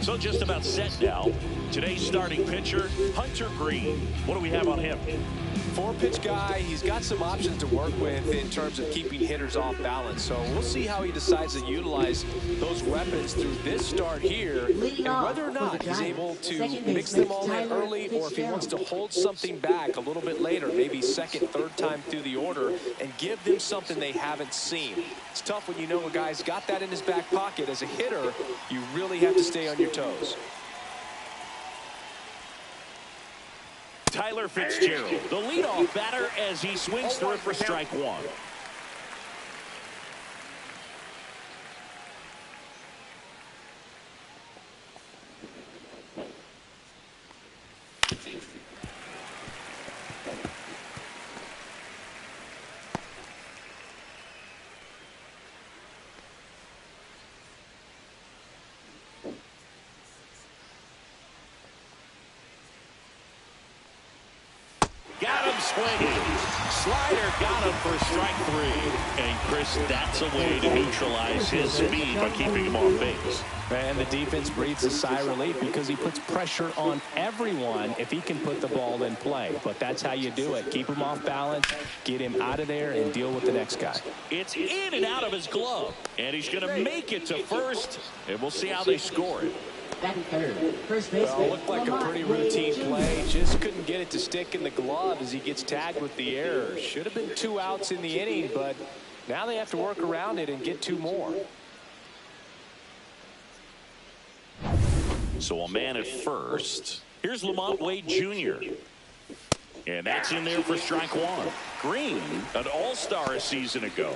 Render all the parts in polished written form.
So just about set now. Today's starting pitcher, Hunter Greene. What do we have on him? Four-pitch guy. He's got some options to work with in terms of keeping hitters off balance. So we'll see how he decides to utilize those weapons through this start here, and whether or not he's able to mix them all in early, or if he wants to hold something back a little bit later, maybe second, third time through the order, and give them something they haven't seen. It's tough when you know a guy's got that in his back pocket. As a hitter, you really have to stay on your toes. Tyler Fitzgerald, the leadoff batter, as he swings through for strike one. Got him swinging. Slider got him for strike three. And Chris, that's a way to neutralize his speed by keeping him off base. And the defense breathes a sigh of relief because he puts pressure on everyone if he can put the ball in play. But that's how you do it. Keep him off balance, get him out of there, and deal with the next guy. It's in and out of his glove. And he's going to make it to first. And we'll see how they score it. Well, looked like a pretty routine play. Just couldn't get it to stick in the glove as he gets tagged with the error. Should have been 2 outs in the inning, but now they have to work around it and get 2 more. So a man at first. Here's Lamont Wade Jr. And that's in there for strike one. Greene, an all-star a season ago.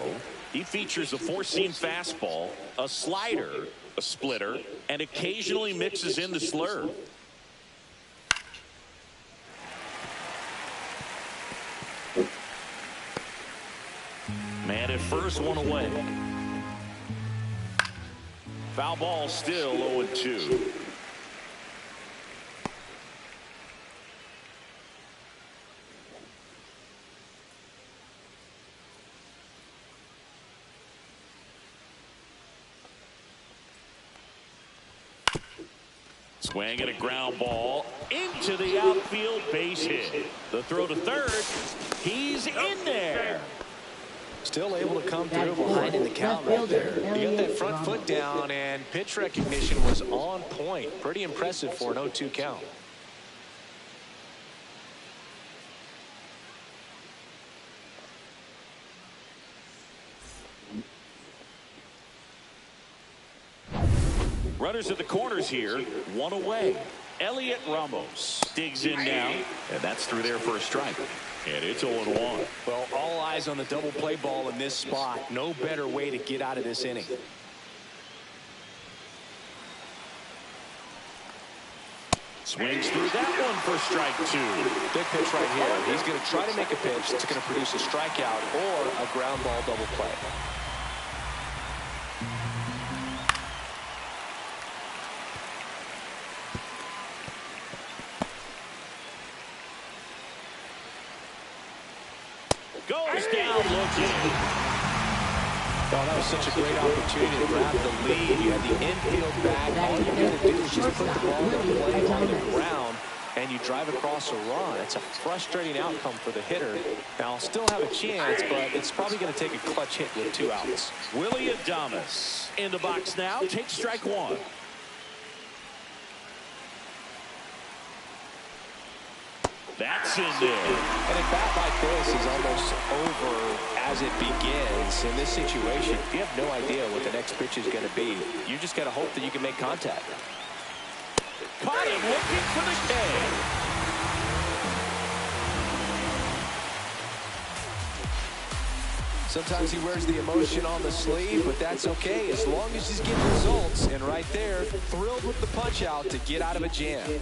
He features a 4-seam fastball, a slider, a splitter, and occasionally mixes in the slurve. Man at first, 1 away. Foul ball, still 0-2. Swing at a ground ball into the outfield, base hit. The throw to third. He's in there. Still able to come through behind in the count right there. You got that front foot down, and pitch recognition was on point. Pretty impressive for an 0-2 count. Runners at the corners here, 1 away. Elliot Ramos digs in now, and that's through there for a strike. And it's 0-1. Well, all eyes on the double play ball in this spot. No better way to get out of this inning. Swings through that one for strike 2. Big pitch right here. He's going to try to make a pitch that's going to produce a strikeout or a ground ball double play. Goes down looking. Oh, that was such a great opportunity to grab the lead. You had the infield back. All you got to do is just put the ball in play on the ground, and you drive across a run. It's a frustrating outcome for the hitter. Now, I'll still have a chance, but it's probably going to take a clutch hit with 2 outs. Willy Adames in the box now. Takes strike 1. That's in there. And a bat like this is almost over as it begins. In this situation, you have no idea what the next pitch is going to be. You just got to hope that you can make contact. Caught him looking for the K. Sometimes he wears the emotion on the sleeve, but that's okay as long as he's getting results. And right there, thrilled with the punch out to get out of a jam.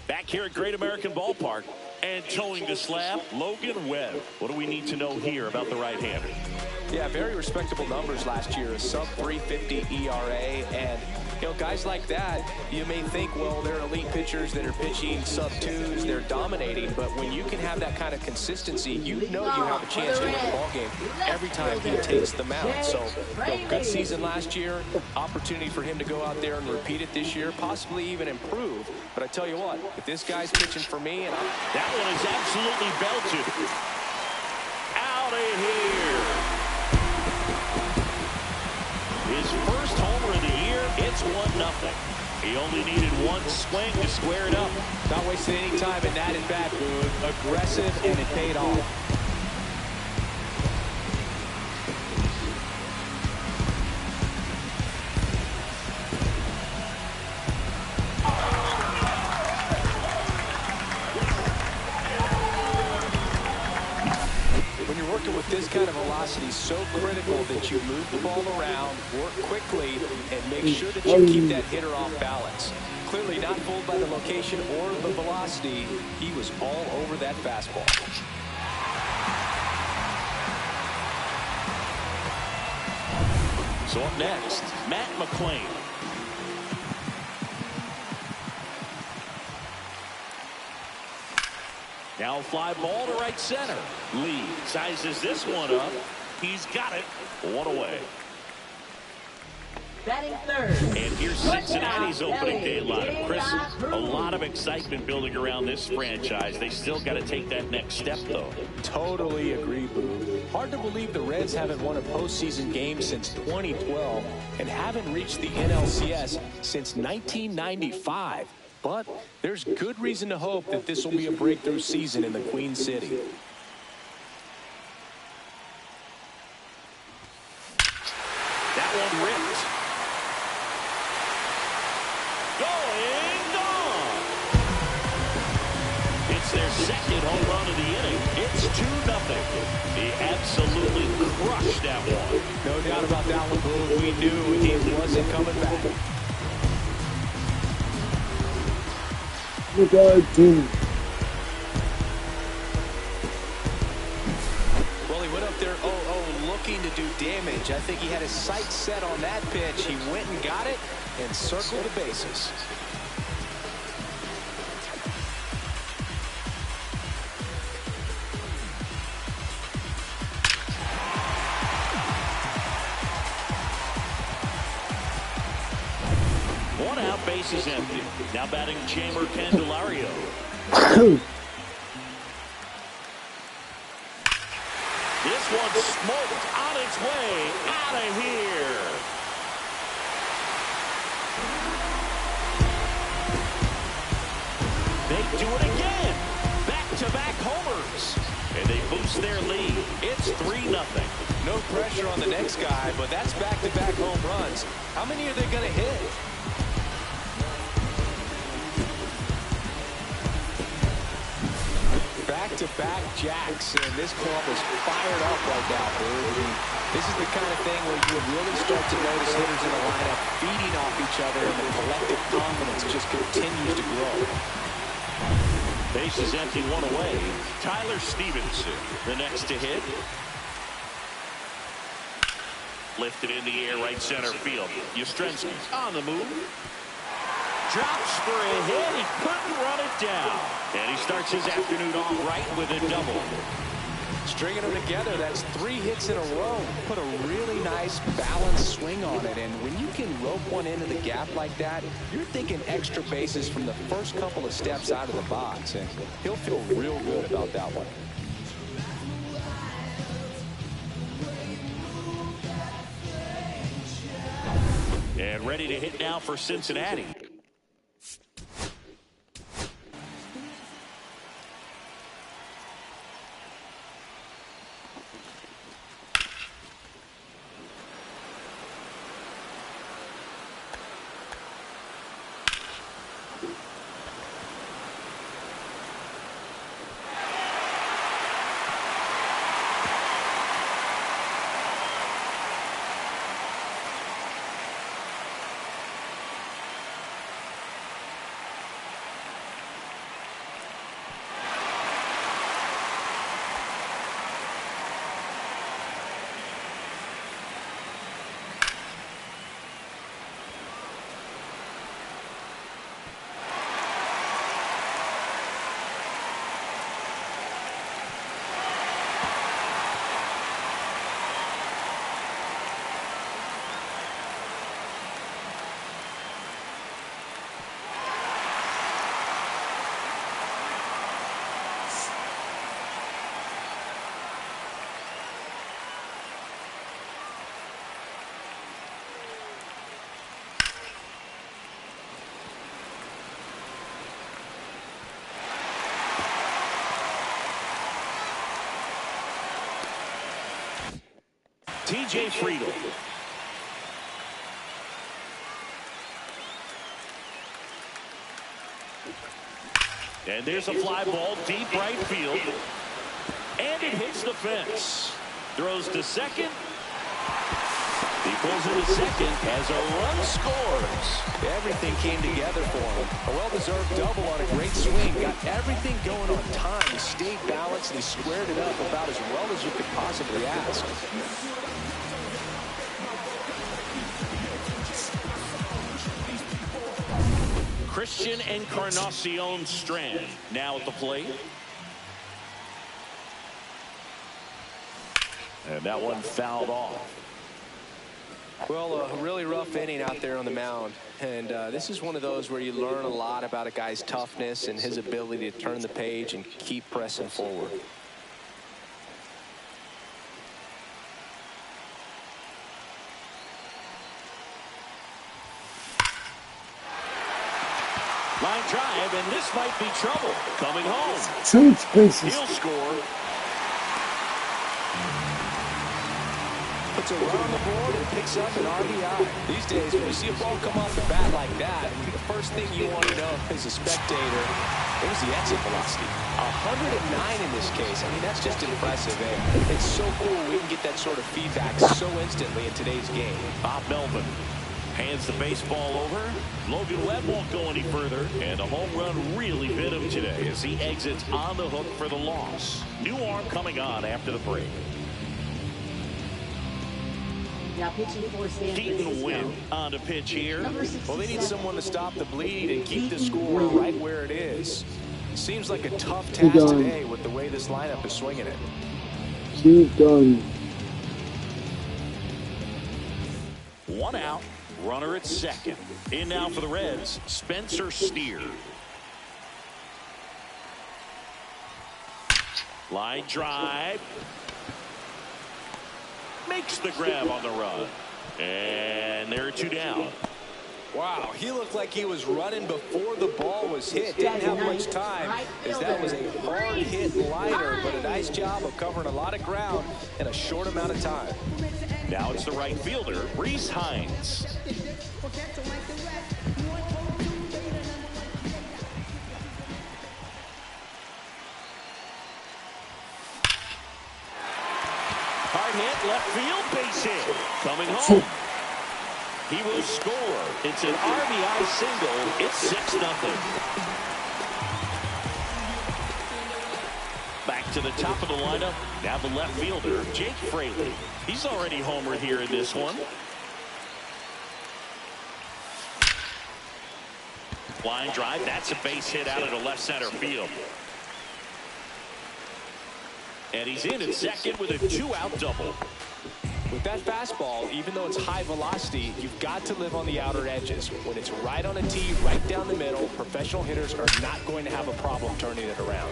Back here at Great American Ballpark, and towing the slab, Logan Webb. What do we need to know here about the right-hander? Yeah, very respectable numbers last year, a sub-350 ERA, and You know, guys like that, you may think, well, they're elite pitchers that are pitching sub-twos, they're dominating, but when you can have that kind of consistency, you know you have a chance to win the ball game every time he takes the mound. So, you know, good season last year, opportunity for him to go out there and repeat it this year, possibly even improve. But I tell you what, if this guy's pitching for me, and that one is absolutely belted. Out of here. His first homer of the year, it's 1-0. He only needed one swing to square it up. Not wasting any time in that at-bat, Boone. Aggressive, and it paid off. With this kind of velocity, so critical that you move the ball around, work quickly, and make sure that you keep that hitter off balance. Clearly not fooled by the location or the velocity. He was all over that fastball. So up next, Matt McLain. Now fly ball to right center. Lee sizes this one up. He's got it. One away. Batting third. And here's Cincinnati's opening day lineup. Chris, a lot of excitement building around this franchise. They still got to take that next step, though. Totally agree, Boo. Hard to believe the Reds haven't won a postseason game since 2012 and haven't reached the NLCS since 1995. But there's good reason to hope that this will be a breakthrough season in the Queen City. That one ripped. Going gone. It's their second home run of the inning. It's 2-0. He absolutely crushed that one. No doubt about that one, Boo. We knew he wasn't coming back. Look out, team. Well, he went up there 0-0 looking to do damage. I think he had his sights set on that pitch. He went and got it and circled the bases. One out, base is empty. Now batting Jeimer Candelario. This one smoked on its way out of here. They do it again. Back-to-back homers. And they boost their lead. It's 3-0. No pressure on the next guy, but that's back-to-back home runs. How many are they going to hit? Back-to-back jacks, and this club is fired up right now, dude. This is the kind of thing where you really start to notice hitters in the lineup feeding off each other, and the collective confidence just continues to grow. Base is empty, one away. Tyler Stevenson, the next to hit. Lifted in the air, right center field. Yastrzemski on the move. Drops for a hit. He couldn't run it down. And he starts his afternoon off right with a double. Stringing them together, that's 3 hits in a row. Put a really nice balanced swing on it. And when you can rope one into the gap like that, you're thinking extra bases from the first couple of steps out of the box. And he'll feel real good about that one. And ready to hit now for Cincinnati. DJ Friedel. And there's a fly ball deep right field. And it hits the fence. Throws to second. He pulls into second as a run scores. Everything came together for him. A well-deserved double on a great swing. Got everything going on time. He stayed balanced and he squared it up about as well as you could possibly ask. Christian Encarnacion Strand now at the plate. And that one fouled off. Well, a really rough inning out there on the mound. And this is one of those where you learn a lot about a guy's toughness and his ability to turn the page and keep pressing forward. Line drive, and this might be trouble. Coming home. 2 bases. He'll score. Puts a run on the board and picks up an RBI. These days, when you see a ball come off the bat like that, the first thing you want to know as a spectator, there's the exit velocity. 109 in this case. I mean, that's just impressive. It's so cool we can get that sort of feedback so instantly in today's game. Bob Melvin hands the baseball over. Logan Webb won't go any further, and a home run really bit him today as he exits on the hook for the loss. New arm coming on after the break. Now pitching for San Keaton Francisco. Wynn on to pitch here. Well, they need someone to stop the bleed and keep the score right where it is. Seems like a tough task today with the way this lineup is swinging it. She's done. One out. Runner at second. In now for the Reds, Spencer Steer. Line drive. Makes the grab on the run. And there are 2 down. Wow, he looked like he was running before the ball was hit. Didn't have much time, as that was a hard hit liner, but a nice job of covering a lot of ground in a short amount of time. Now it's the right fielder, Reese Hines. Hard hit, left field, base hit. Coming home. He will score. It's an RBI single. It's 6-0. Back to the top of the lineup. Now the left fielder, Jake Fraley. He's already homered here in this one. Line drive. That's a base hit out of the left center field. And he's in at second with a 2-out double. With that fastball, even though it's high velocity, you've got to live on the outer edges. When it's right on a tee, right down the middle, professional hitters are not going to have a problem turning it around.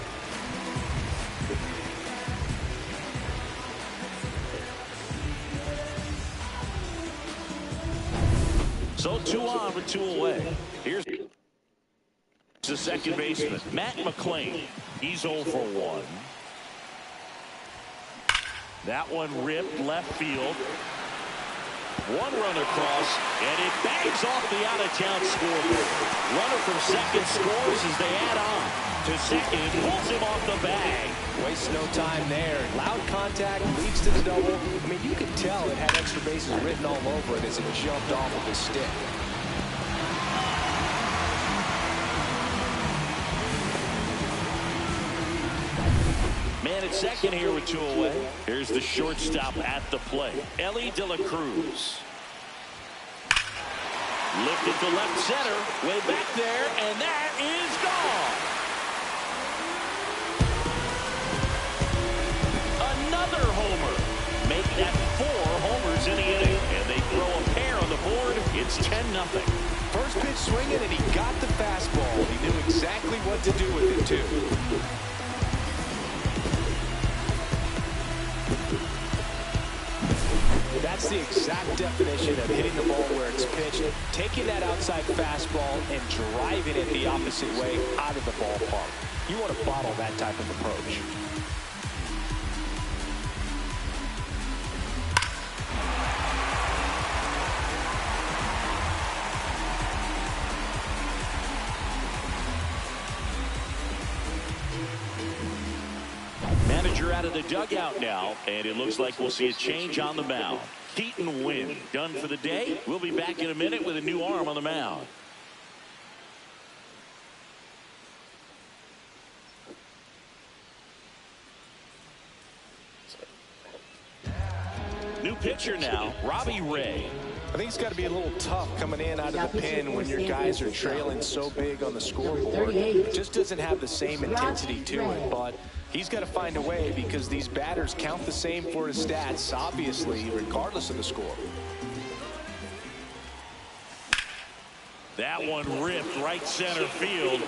So 2 on with 2 away. Here's the second baseman, Matt McClain. He's 0 for 1. That one ripped left field. 1 run across, and it bangs off the out-of-town scoreboard. Runner from second scores as they add on to second, pulls him off the bag. Wastes no time there. Loud contact leads to the double. I mean, you could tell it had extra bases written all over it as it jumped off of his stick. Man at second here with 2 away. Here's the shortstop at the plate, Ellie De La Cruz. Lifted to left center, way back there, and that is gone. Another homer. Make that 4 homers in the inning, and they throw a pair on the board. It's 10-0. First pitch swinging, and he got the fastball. He knew exactly what to do with it, too. That's the exact definition of hitting the ball where it's pitched, taking that outside fastball and driving it the opposite way out of the ballpark. You want to bottle that type of approach. out of the dugout now, and it looks like we'll see a change on the mound. Keaton Winn done for the day. We'll be back in a minute with a new arm on the mound. New pitcher now, Robbie Ray. I think it's got to be a little tough coming in out of the pen when your guys are trailing so big on the scoreboard. It just doesn't have the same intensity to it, but he's got to find a way because these batters count the same for his stats, obviously, regardless of the score. That one ripped right center field.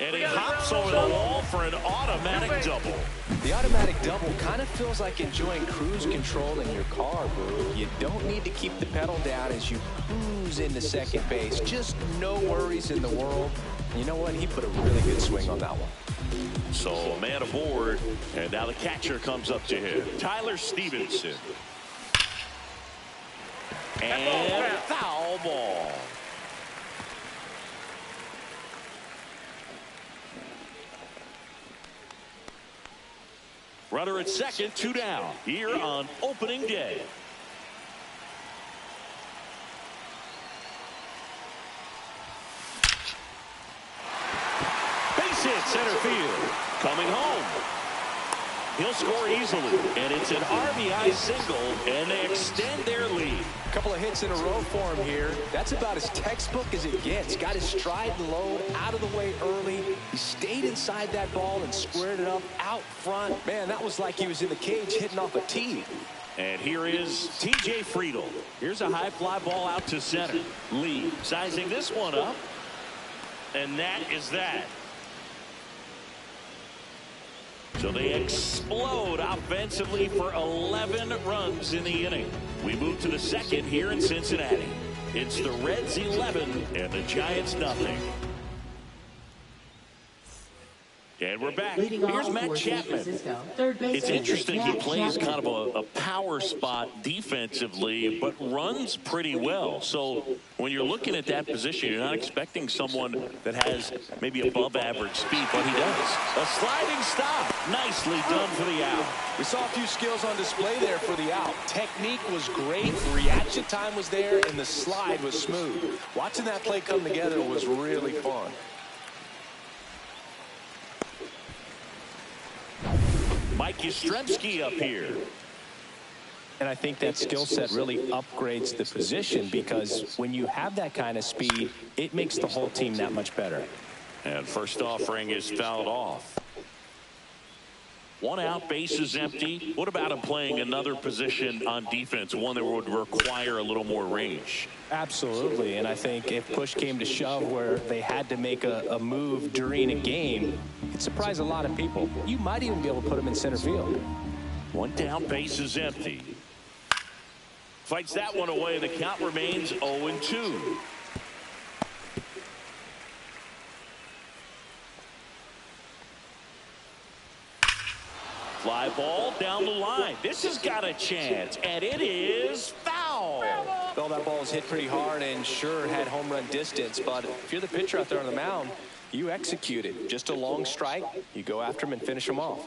And he hops over the wall for an automatic double. The automatic double kind of feels like enjoying cruise control in your car, bro. You don't need to keep the pedal down as you cruise into second base. Just no worries in the world. You know what? He put a really good swing on that one. So a man aboard, and now the catcher comes up to him. Tyler Stevenson. And foul ball. Runner at second, 2 down here on opening day. Base hit, center field. Coming home. He'll score easily, and it's an RBI single, and they extend their lead. A couple of hits in a row for him here. That's about as textbook as it gets. Got his stride and load out of the way early. He stayed inside that ball and squared it up out front. Man, that was like he was in the cage hitting off a tee. And here is TJ Friedl. Here's a high fly ball out to center. Lee sizing this one up, and that is that. So they explode offensively for 11 runs in the inning. We move to the second here in Cincinnati. It's the Reds 11 and the Giants nothing. And we're back. Here's Matt Chapman. It's interesting. He plays kind of a power spot defensively, but runs pretty well. So when you're looking at that position, you're not expecting someone that has maybe above average speed, but he does. A sliding stop. Nicely done for the out. We saw a few skills on display there for the out. Technique was great. Reaction time was there, and the slide was smooth. Watching that play come together was really fun. Mike Yastrzemski up here. And I think that skill set really upgrades the position because when you have that kind of speed, it makes the whole team that much better. And first offering is fouled off. 1 out, bases empty. What about him playing another position on defense, one that would require a little more range? Absolutely, and I think if push came to shove where they had to make a move during a game, it'd surprise a lot of people. You might even be able to put him in center field. 1 down, bases empty. Fights that one away, and the count remains 0-2. Fly ball down the line. This has got a chance, and it is foul. Well, that ball was hit pretty hard and sure had home run distance, but if you're the pitcher out there on the mound, you execute it. Just a long strike, you go after him and finish him off.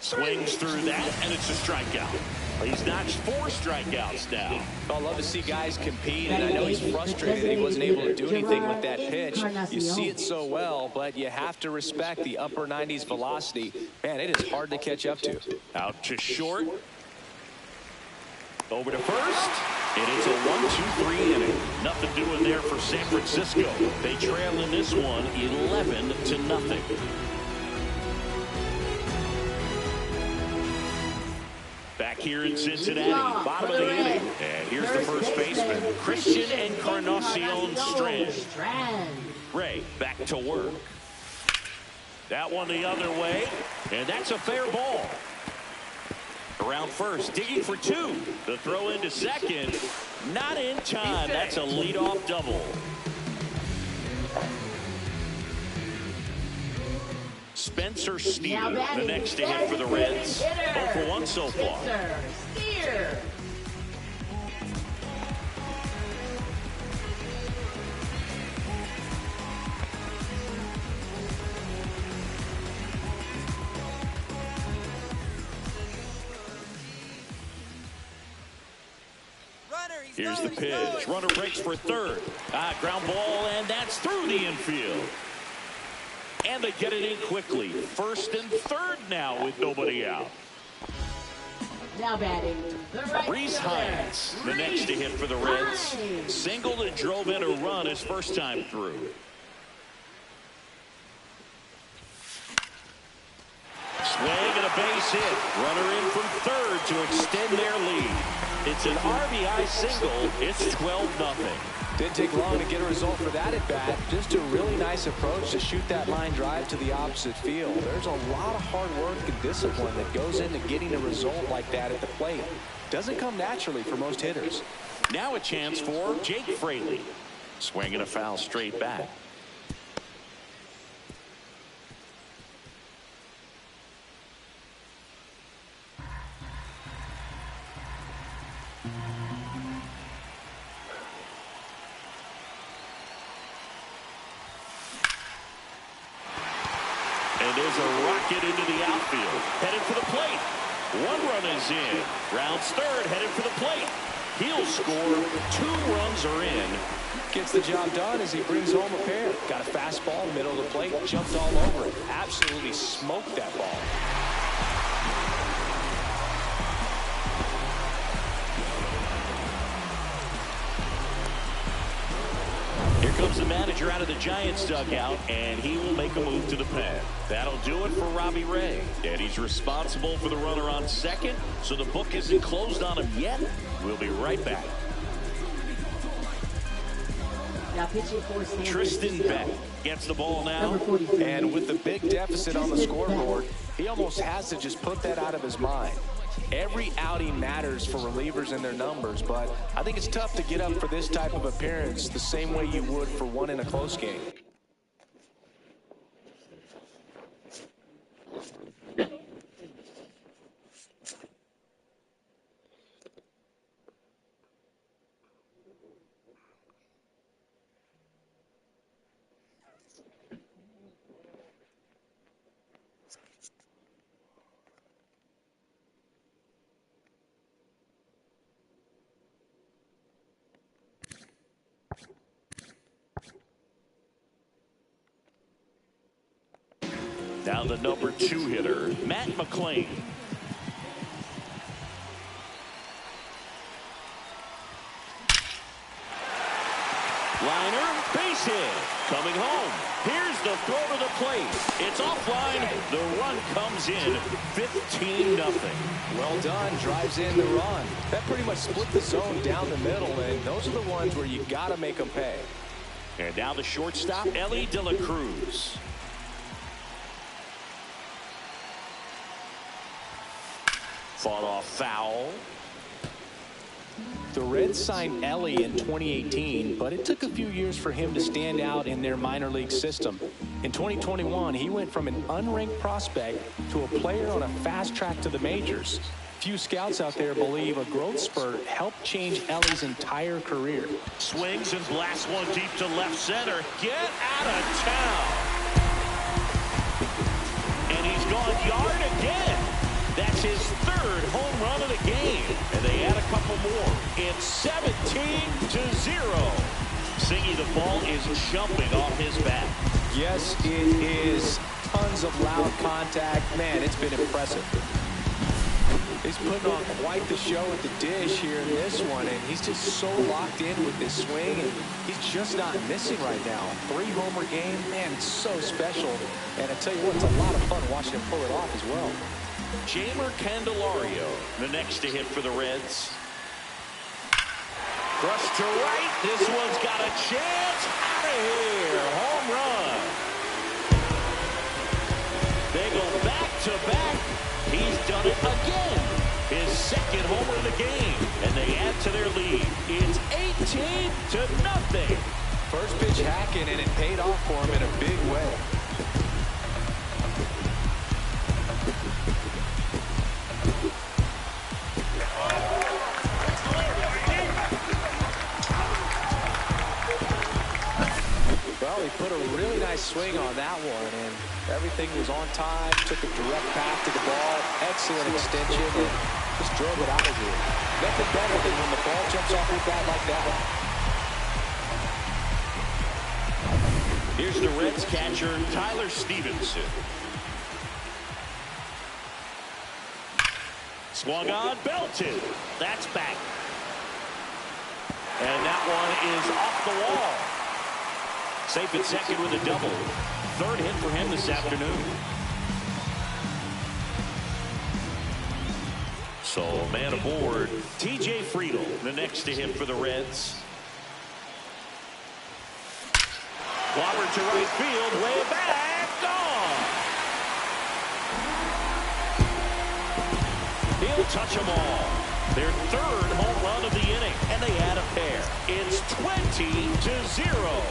Swings through that, and it's a strikeout. He's notched 4 strikeouts now. I love to see guys compete, and I know he's frustrated that he wasn't able to do anything with that pitch. You see it so well, but you have to respect the upper 90s velocity. Man, it is hard to catch up to. Out to short. Over to first. And it's a 1-2-3 inning. Nothing doing there for San Francisco. They trail in this one 11-0. Back here in Cincinnati, bottom of the inning. And here's the first baseman, Christian Encarnacion Strand. Ray back to work. That one the other way, and that's a fair ball. Around first, digging for 2. The throw into second, not in time. That's a leadoff double. Spencer Steer, the next to hit for the Reds. 0 for 1 so far. Steer. Here's the pitch. Runner breaks for third. Ground ball, and that's through the infield. And they get it in quickly. First and third now with nobody out. Now batting, the right Rhys Hines, the next to hit for the Reds. Singled and drove in a run his first time through. Swing and a base hit. Runner in from third to extend their lead. It's an RBI single. It's 12-0. Didn't take long to get a result for that at bat. Just a really nice approach to shoot that line drive to the opposite field. There's a lot of hard work and discipline that goes into getting a result like that at the plate. Doesn't come naturally for most hitters. Now a chance for Jake Fraley. Swing and a foul straight back. And there's a rocket into the outfield. Headed for the plate. One run is in. Rounds third, headed for the plate. He'll score. 2 runs are in. Gets the job done as he brings home a pair. Got a fastball, middle of the plate, jumped all over it. Absolutely smoked that ball. Here comes the manager out of the Giants dugout, and he will make a move to the pen. That'll do it for Robbie Ray. And he's responsible for the runner on second, so the book isn't closed on him yet. We'll be right back. Now pitching for San Tristan Francisco. Beck gets the ball now. Number 43. And with the big deficit on the scoreboard, he almost has to just put that out of his mind. Every outing matters for relievers and their numbers, but I think it's tough to get up for this type of appearance the same way you would for one in a close game. Now the number 2 hitter, Matt McClain. Liner, base hit. Coming home. Here's the throw to the plate. It's offline. The run comes in. 15-0. Well done. Drives in the run. That pretty much split the zone down the middle, and those are the ones where you got to make them pay. And now the shortstop, Elly De La Cruz. Fought off foul. The Reds signed Elly in 2018, but it took a few years for him to stand out in their minor league system. In 2021, he went from an unranked prospect to a player on a fast track to the majors. Few scouts out there believe a growth spurt helped change Elly's entire career. Swings and blasts one deep to left center. Get out of town. And he's gone yard again. That's his 3rd home run of the game. And they add a couple more. It's 17-0. Singy, the ball is jumping off his bat. Yes, it is. Tons of loud contact. Man, it's been impressive. He's putting on quite the show at the dish here in this one, and he's just so locked in with this swing, and he's just not missing right now. 3-homer game, man, it's so special. And I tell you what, it's a lot of fun watching him pull it off as well. Jeimer Candelario, the next to hit for the Reds. Brush to right. This one's got a chance. Out of here. Home run. They go back to back. He's done it again. His 2nd homer of the game. And they add to their lead. It's 18-0. First pitch hacking, and it paid off for him in a big way. swing on that one, and everything was on time. Took a direct path to the ball. Excellent extension, and just drove it out of here. Nothing better than when the ball jumps off your bat like that. Here's the Reds catcher, Tyler Stevenson. Swung on, belted. That's back. And that one is off the wall. Safe at second with a double. Third hit for him this afternoon. So man aboard, TJ Friedl, the next to him for the Reds. Clobbered to right field, way back, gone. He'll touch them all. Their third home run of the inning, and they add a pair. It's 20-0.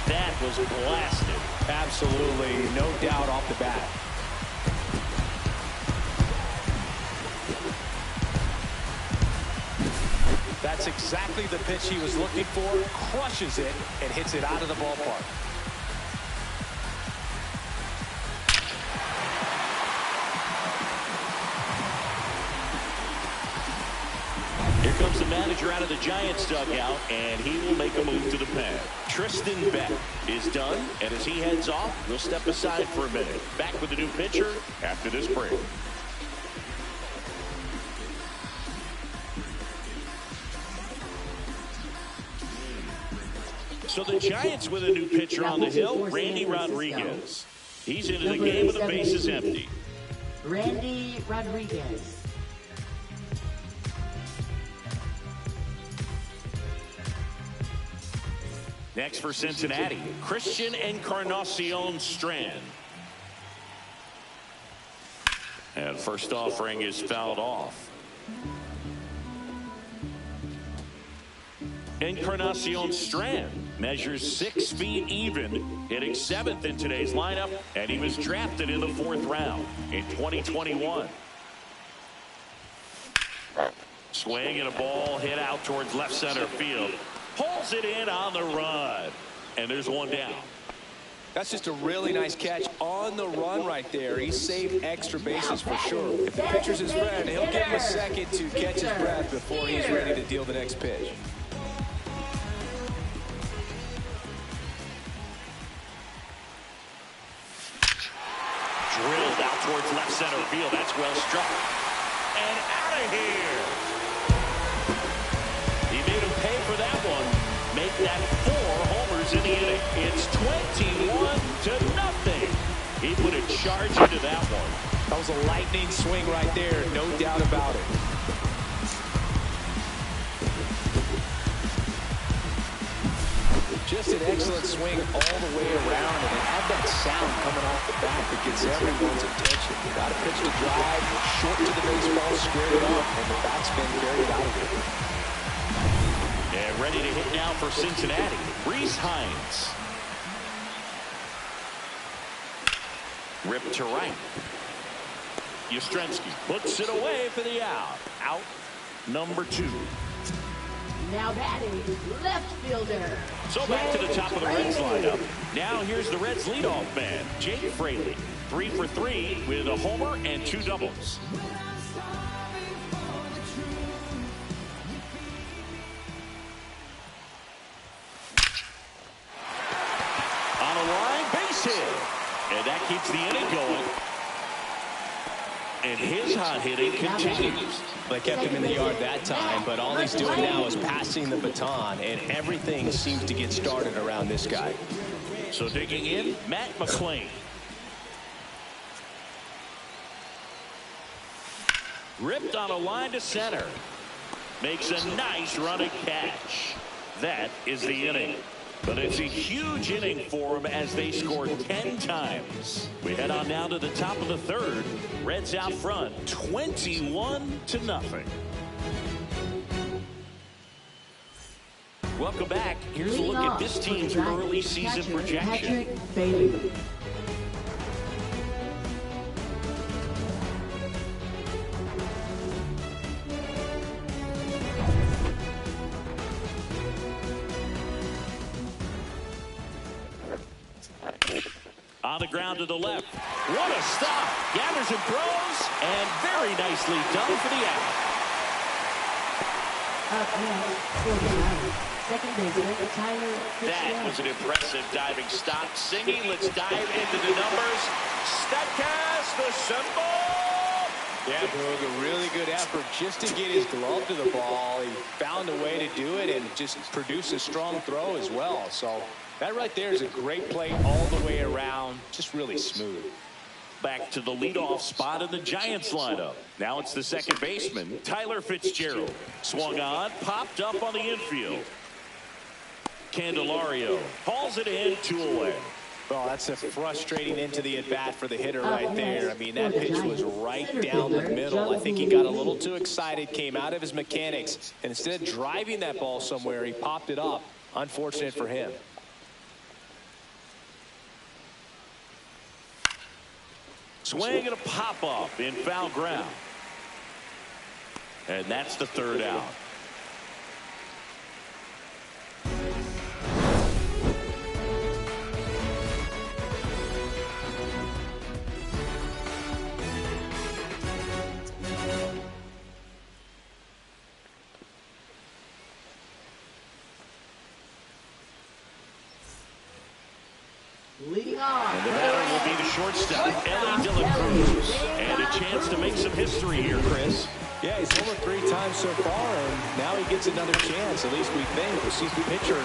That was blasted. Absolutely, no doubt off the bat. That's exactly the pitch he was looking for. Crushes it and hits it out of the ballpark. Here comes the manager out of the Giants dugout, and he will make a move to the pen. Tristan Beck is done, and as he heads off, we'll step aside for a minute. Back with the new pitcher after this break. So the Giants with a new pitcher on the hill, Randy Rodriguez. He's into the game with the bases empty. Randy Rodriguez. Next for Cincinnati, Christian Encarnacion Strand. And first offering is fouled off. Encarnacion Strand measures 6 feet even, hitting 7th in today's lineup, and he was drafted in the 4th round in 2021. Swing and a ball hit out towards left center field. Pulls it in on the run, and there's one down. That's just a really nice catch on the run right there. He saved extra bases for sure. If the pitcher's his friend, he'll give him a second to catch his breath before he's ready to deal the next pitch. Drilled out towards left center field. That's well struck. And out of here. He made him pay for that one. Make that 4 homers in the inning. It's 21-0. He put a charge into that one. That was a lightning swing right there, no doubt about it. Just an excellent swing all the way around, and it had that sound coming off the bat that gets everyone's attention. Got a pitch to drive, short to the baseball, squared it up, and the batsman carried out of it. And ready to hit now for Cincinnati, Rhys Hines. Ripped to right. Yastrzemski puts it away for the out. Out number 2. Now batting, left fielder. So back to the top of the Reds lineup. Now here's the Reds leadoff man, Jake Fraley. 3 for 3 with a homer and 2 doubles. On a line, base hit. And that keeps the inning going. And his hot hitting continues. They kept him in the yard that time, but all he's doing now is passing the baton, and everything seems to get started around this guy. So digging in, Matt McClain. Ripped on a line to center. Makes a nice running catch. That is the inning. But it's a huge inning for them as they score 10 times. We head on now to the top of the 3rd. Reds out front, 21-0. Welcome back. Here's a look at this team's early season projection. Patrick Bailey. On the ground to the left. What a stop. Gathers and throws. And very nicely done for the out. Up next for the Giants, second baseman Tyler That Fitzgerald. was an impressive diving stop. Singing, let's dive into the numbers. Statcast, the symbol. Yeah, Boog, a really good effort just to get his glove to the ball. He found a way to do it and just produce a strong throw as well. So that right there is a great play all the way around. Just really smooth. Back to the leadoff spot in the Giants lineup. Now it's the second baseman, Tyler Fitzgerald. Swung on, popped up on the infield. Candelario hauls it in, 2 away. Oh, that's a frustrating into the at-bat for the hitter right there. I mean, that pitch was right down the middle. I think he got a little too excited, came out of his mechanics, and instead of driving that ball somewhere, he popped it up. Unfortunate for him. Swing and a pop-up in foul ground. And that's the 3rd out. Leading off. And the batter will be the shortstop, Ellie De La Cruz. And a chance to make some history here, Chris. Yeah, he's homered 3 times so far, and now he gets another chance, at least we think. We'll see if the pitcher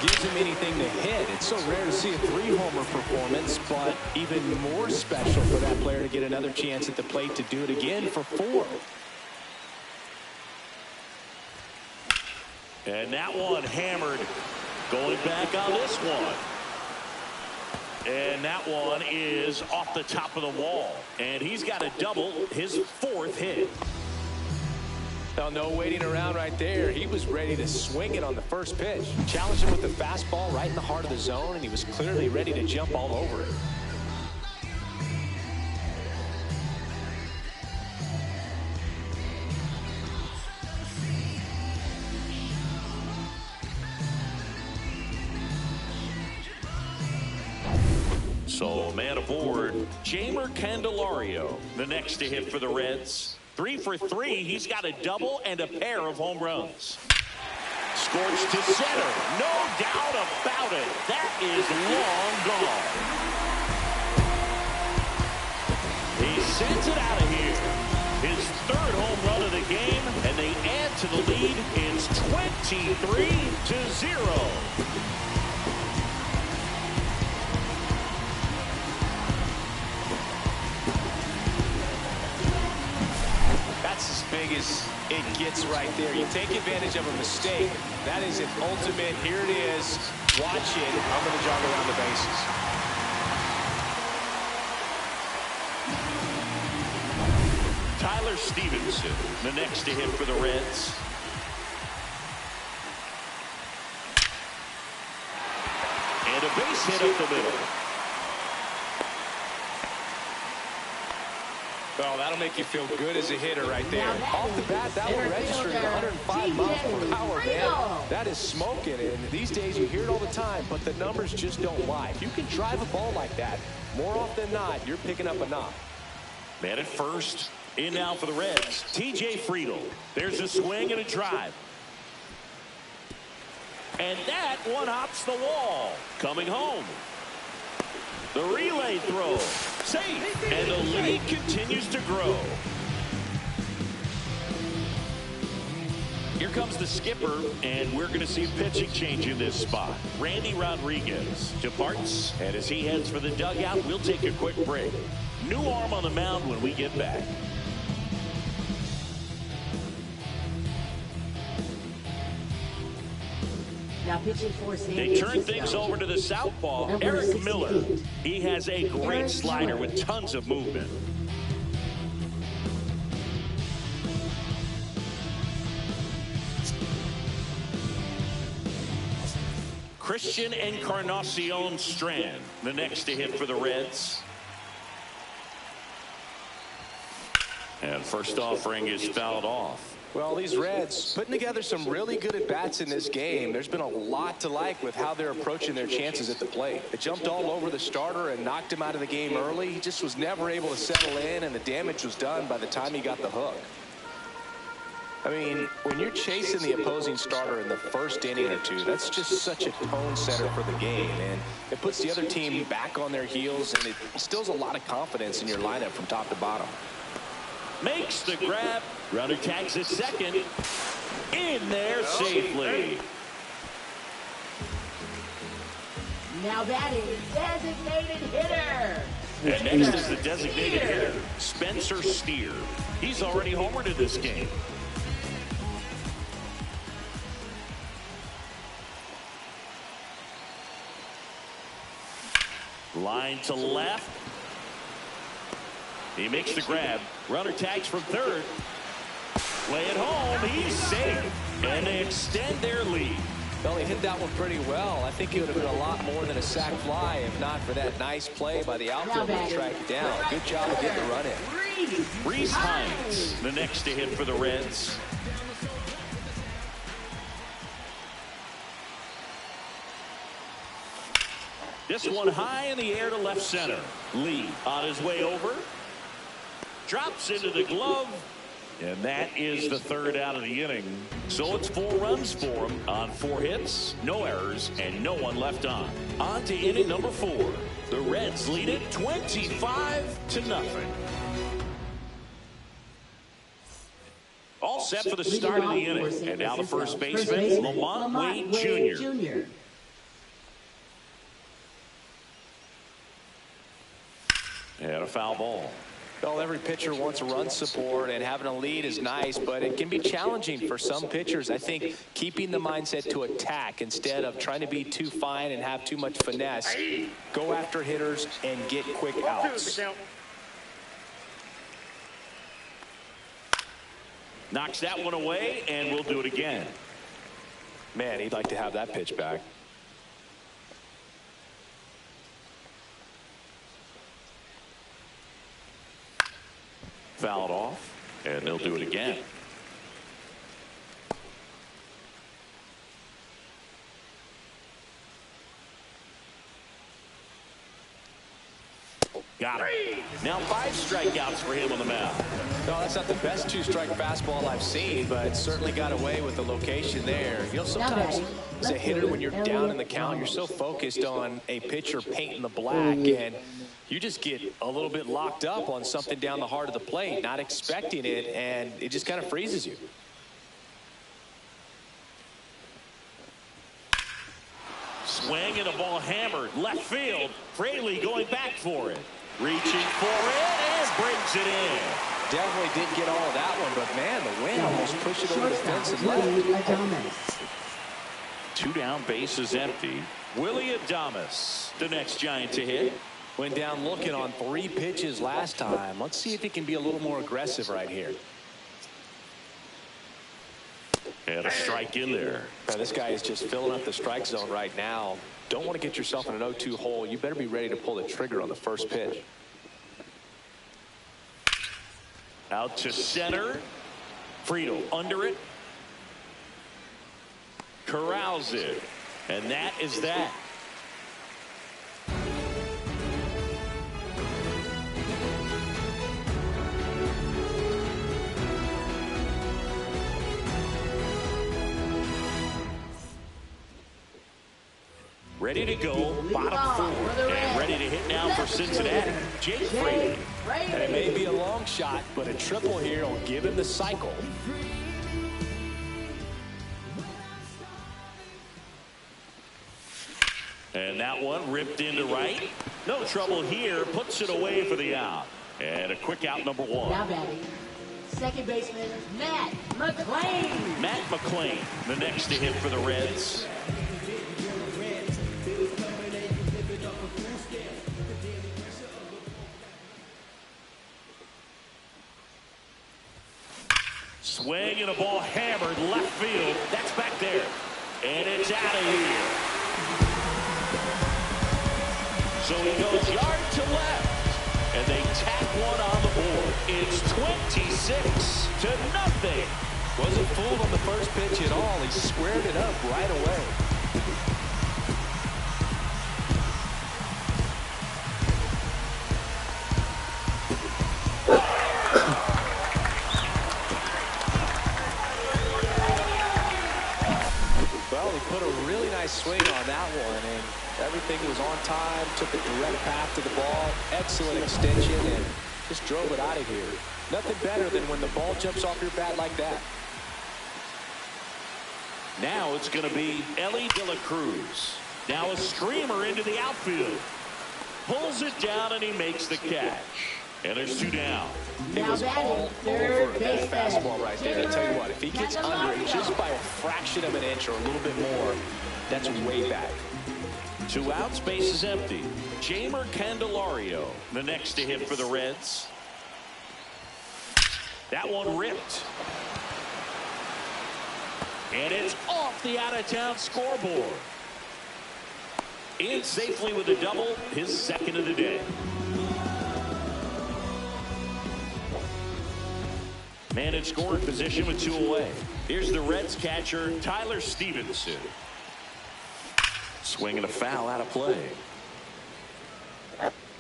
gives him anything to hit. It's so rare to see a 3-homer performance, but even more special for that player to get another chance at the plate to do it again for 4. And that one hammered. Going back on this one. And that one is off the top of the wall. And he's got a double, his 4th hit. Now, no waiting around right there. He was ready to swing it on the first pitch. Challenged him with the fastball right in the heart of the zone, and he was clearly ready to jump all over it. So, man aboard, Jeimer Candelario, the next to hit for the Reds. 3 for 3. He's got a double and a pair of home runs. Scorched to center. No doubt about it. That is long gone. He sends it out of here. His 3rd home run of the game, and they add to the lead. It's 23-0. As big as it gets right there. You take advantage of a mistake. That is an ultimate. Here it is. Watch it. I'm going to jog around the bases. Tyler Stevenson, the next to hit for the Reds. And a base hit up the middle. Well, that'll make you feel good as a hitter right there. Off the bat, that one registered 105 miles per hour, man. That is smoking, and these days you hear it all the time, but the numbers just don't lie. If you can drive a ball like that, more often than not, you're picking up a knock. Man at first, in now for the Reds, TJ Friedl. There's a swing and a drive. And that one hops the wall. Coming home. The relay throw. Safe. And the lead continues to grow. Here comes the skipper, and we're going to see a pitching change in this spot. Randy Rodriguez departs, and as he heads for the dugout, we'll take a quick break. New arm on the mound when we get back. Now pitching for San They turn Francisco. things over to the southpaw, Number Eric 68. Miller. He has a great Eric slider Miller. with tons of movement. Christian Encarnacion Strand, the next to hit for the Reds. And first offering is fouled off. Well, these Reds putting together some really good at-bats in this game. There's been a lot to like with how they're approaching their chances at the plate. They jumped all over the starter and knocked him out of the game early. He just was never able to settle in, and the damage was done by the time he got the hook. I mean, when you're chasing the opposing starter in the first inning or two, that's just such a tone setter for the game, and it puts the other team back on their heels, and it instills a lot of confidence in your lineup from top to bottom. Makes the grab. Runner tags at second. In there safely. Now batting, designated hitter. And next is the designated hitter, Spencer Steer. He's already homered in this game. Line to left. He makes the grab. Runner tags from third. Play it home. He's safe. And they extend their lead. Well, he hit that one pretty well. I think it would have been a lot more than a sac fly if not for that nice play by the outfielder to track it down. Good job of getting the run in. Rhys Hines, the next to hit for the Reds. This one high in the air to left center. Lee on his way over. Drops into the glove. And that is the third out of the inning. So it's 4 runs for him on 4 hits, no errors, and no one left on. On to inning number 4. The Reds lead it 25-0. All set for the start of the inning. And now the first baseman, Lamont Wade Jr. And a foul ball. Well, every pitcher wants a run support, and having a lead is nice, but it can be challenging for some pitchers. I think keeping the mindset to attack instead of trying to be too fine and have too much finesse. Go after hitters and get quick outs. Knocks that one away, and we'll do it again. Man, he'd like to have that pitch back. Fouled off, and they'll do it again. Got him. Now 5 strikeouts for him on the mound. No, that's not the best 2-strike fastball I've seen, but certainly got away with the location there. You know, sometimes as a hitter, when you're down in the count, you're so focused on a pitcher painting the black, and you just get a little bit locked up on something down the heart of the plate, not expecting it, and it just kind of freezes you. Swing and a ball hammered left field. Fraley going back for it. Reaching for it and brings it in. Definitely did get all of that one, but man, the wind almost pushed it over the fence and left. 2 down, bases empty. Willy Adames, the next Giant to hit. Went down looking on 3 pitches last time. Let's see if he can be a little more aggressive right here. And a strike in there. Now, this guy is just filling up the strike zone right now. Don't want to get yourself in an 0-2 hole. You better be ready to pull the trigger on the first pitch. Out to center. Friedl under it. Corrals it. And that is that. Ready to go, bottom 4, and ready to hit now for Cincinnati, Jake Fraley. And it may be a long shot, but a triple here will give him the cycle. And that one ripped into right. No trouble here, puts it away for the out. And a quick out, number 1. Now batting, second baseman, Matt McLain. Matt McLain, the next to hit for the Reds. Swing and a ball hammered left field. That's back there. And it's out of here. So he goes yard to left. And they tack one on the board. It's 26-0. Wasn't fooled on the first pitch at all. He squared it up right away. Well, he put a really nice swing on that one, and everything was on time, took a direct path to the ball, excellent extension, and just drove it out of here. Nothing better than when the ball jumps off your bat like that. Now it's going to be Elly De La Cruz. Now a screamer into the outfield. Pulls it down and he makes the catch. And there's 2 down. It was all over that fastball right there. I tell you what, if he gets under it just by a fraction of an inch or a little bit more, that's way back. 2 outs, base is empty. Jeimer Candelario, the next to hit for the Reds. That one ripped. And it's off the out-of-town scoreboard. In safely with a double, his second of the day. Man in scoring position with 2 away. Here's the Reds catcher, Tyler Stevenson. Swinging a foul out of play.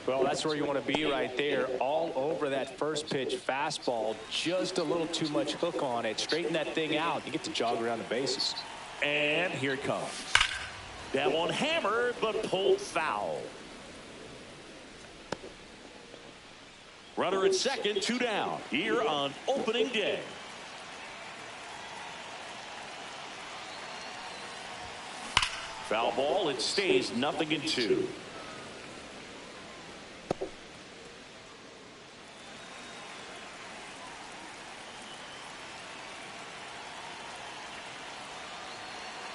Well, that's where you want to be right there. All over that first pitch fastball. Just a little too much hook on it. Straighten that thing out. You get to jog around the bases. And here it comes. That one hammered, but pulled foul. Runner at second, 2 down. Here on opening day. Foul ball. It stays 0-2.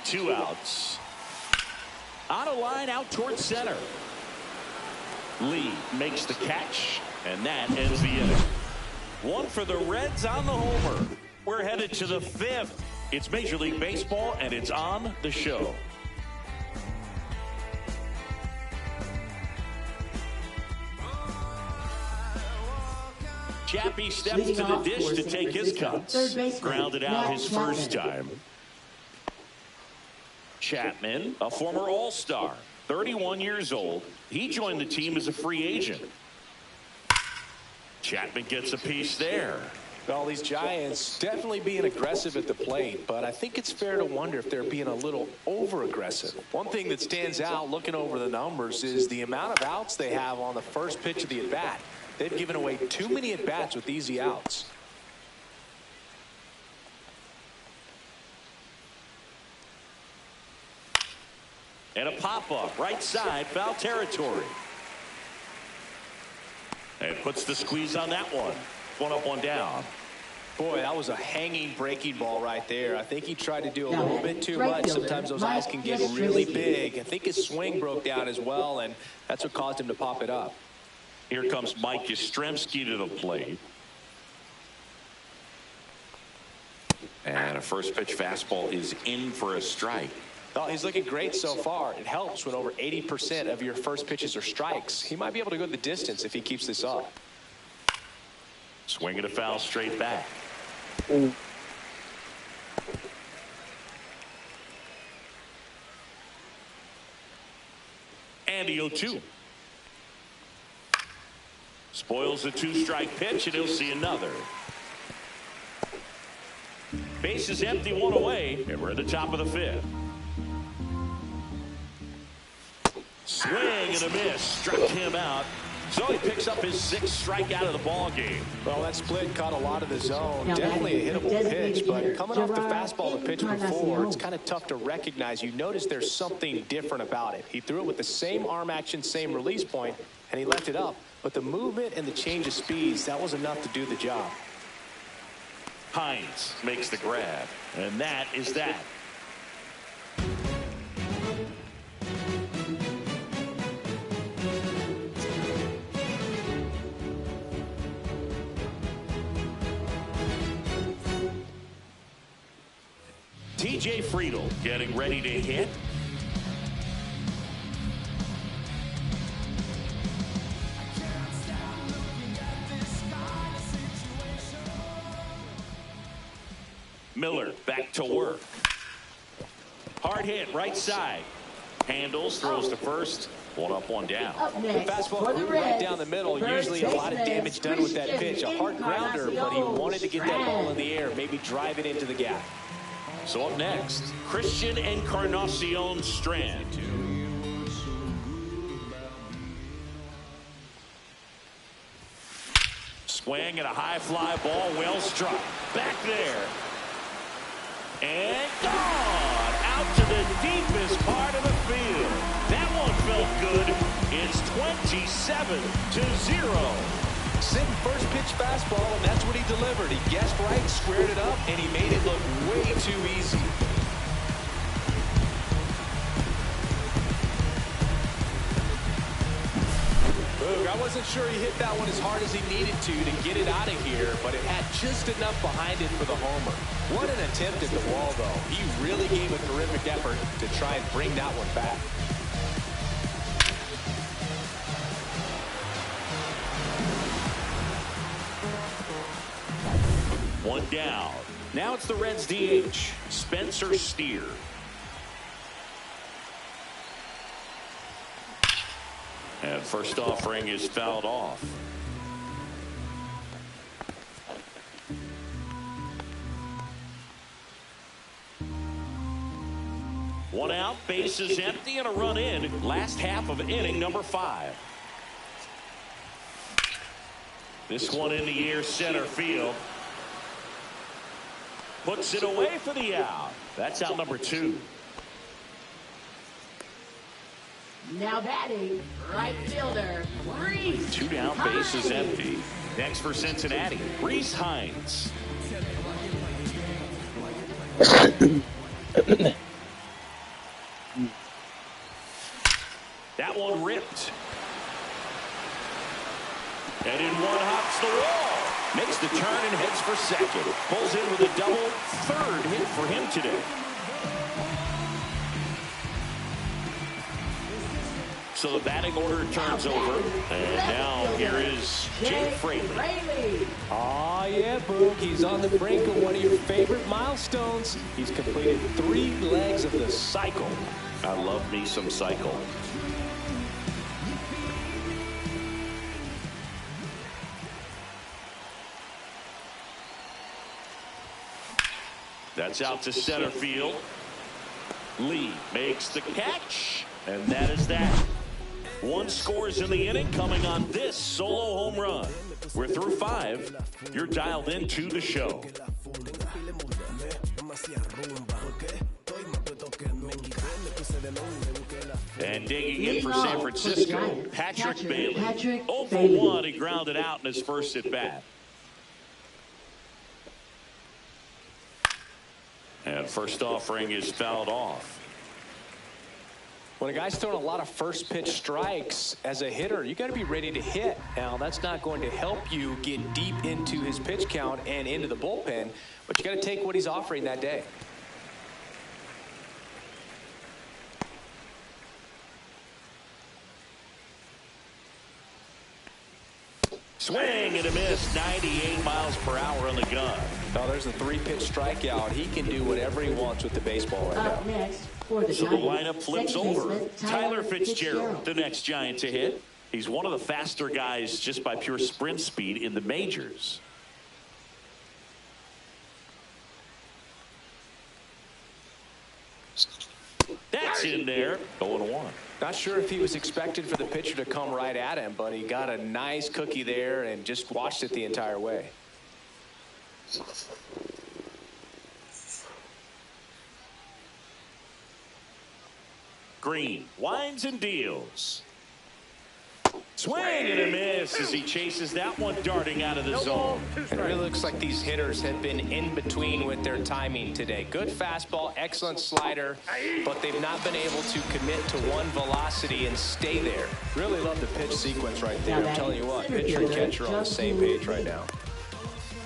Two outs. On a line out towards center. Lee makes the catch, and that ends the inning. 1 for the Reds on the homer. We're headed to the 5th. It's Major League Baseball, and it's on the show. Chappie steps to the dish to take his cuts. Grounded out his first time. Chapman, a former All-Star, 31 years old. He joined the team as a free agent. Chapman gets a piece there. Well, these Giants definitely being aggressive at the plate, but I think it's fair to wonder if they're being a little over-aggressive. One thing that stands out looking over the numbers is the amount of outs they have on the first pitch of the at-bat. They've given away too many at-bats with easy outs. And a pop-up, right side, foul territory. And puts the squeeze on that one. 1 up, 1 down. Boy, that was a hanging breaking ball right there. I think he tried to do a little bit too much. Sometimes those eyes can get really big. I think his swing broke down as well, and that's what caused him to pop it up. Here comes Mike Yastrzemski to the plate. And a first pitch fastball is in for a strike. Well, he's looking great so far. It helps when over 80% of your first pitches are strikes. He might be able to go the distance if he keeps this up. Swinging a foul straight back. And the 0-2. Spoils the 2-strike pitch, and he'll see another. Base is empty, 1 away, and we're at the top of the 5th. Swing and a miss. Struck him out. So he picks up his 6th strikeout of the ball game. Well, that split caught a lot of the zone. Definitely a hittable pitch, but coming off the fastball the pitch before, it's kind of tough to recognize. You notice there's something different about it. He threw it with the same arm action, same release point, and he left it up. But the movement and the change of speeds, that was enough to do the job. Hines makes the grab, and that is that. TJ Friedl getting ready to hit. Miller back to work. Hard hit right side. Handles, throws to first. One up, one down. Up The next, fastball for the flew right Reds, down the middle. first Usually a lot of baseman, damage done with that pitch. A hard Christian grounder, but he wanted to get that ball in Encarnacion the air. Maybe drive it into the gap. So up next, Christian Encarnacion Strand. Swing and a high fly ball, well struck. Back there. And gone out to the deepest part of the field. That one felt good. It's 27-0. Sitting first pitch fastball, and that's what he delivered. He guessed right, squared it up, and he made it look way too easy. Boog, I wasn't sure he hit that one as hard as he needed to get it out of here, but it had just enough behind it for the homer. What an attempt at the wall, though. He really gave a terrific effort to try and bring that one back. One down. Now it's the Reds DH, Spencer Steer. And first offering is fouled off. One out, bases empty, and a run in. Last half of inning number 5. This one in the air, center field. Puts it away for the out. That's out number 2. Now batting, right fielder, Reese. 2 down, bases empty. Next for Cincinnati, Reese Hines. That one ripped. And in one hops the wall. Makes the turn and heads for second. Pulls in with a double, third hit for him today. So the batting order turns over. And now here is Jake Fraley. Oh, yeah, Boog. He's on the brink of one of your favorite milestones. He's completed 3 legs of the cycle. I love me some cycle. That's out to center field. Lee makes the catch. And that is that. 1 scores in the inning coming on this solo home run. We're through 5. You're dialed into the show. And digging in for San Francisco, Patrick Bailey. 0 for 1, he grounded out in his first at bat. And first offering is fouled off. When a guy's throwing a lot of first pitch strikes as a hitter, you got to be ready to hit. Now, that's not going to help you get deep into his pitch count and into the bullpen, but you got to take what he's offering that day. Swing and a miss, 98 miles per hour on the gun. Now, there's a 3-pitch strikeout. He can do whatever he wants with the baseball right Up now. next for the So the Giants, lineup flips second over. baseman, Tyler Fitzgerald, the next Giant to hit. He's one of the faster guys just by pure sprint speed in the majors. That's in there. 0-1. Not sure if he was expected for the pitcher to come right at him, but he got a nice cookie there and just watched it the entire way. Green winds and deals. Swing and a miss as he chases that one darting out of the zone. It really looks like these hitters have been in between with their timing today. Good fastball, excellent slider, but they've not been able to commit to one velocity and stay there. Really love the pitch sequence right there. I'm telling you what, pitcher and catcher on the same page right now.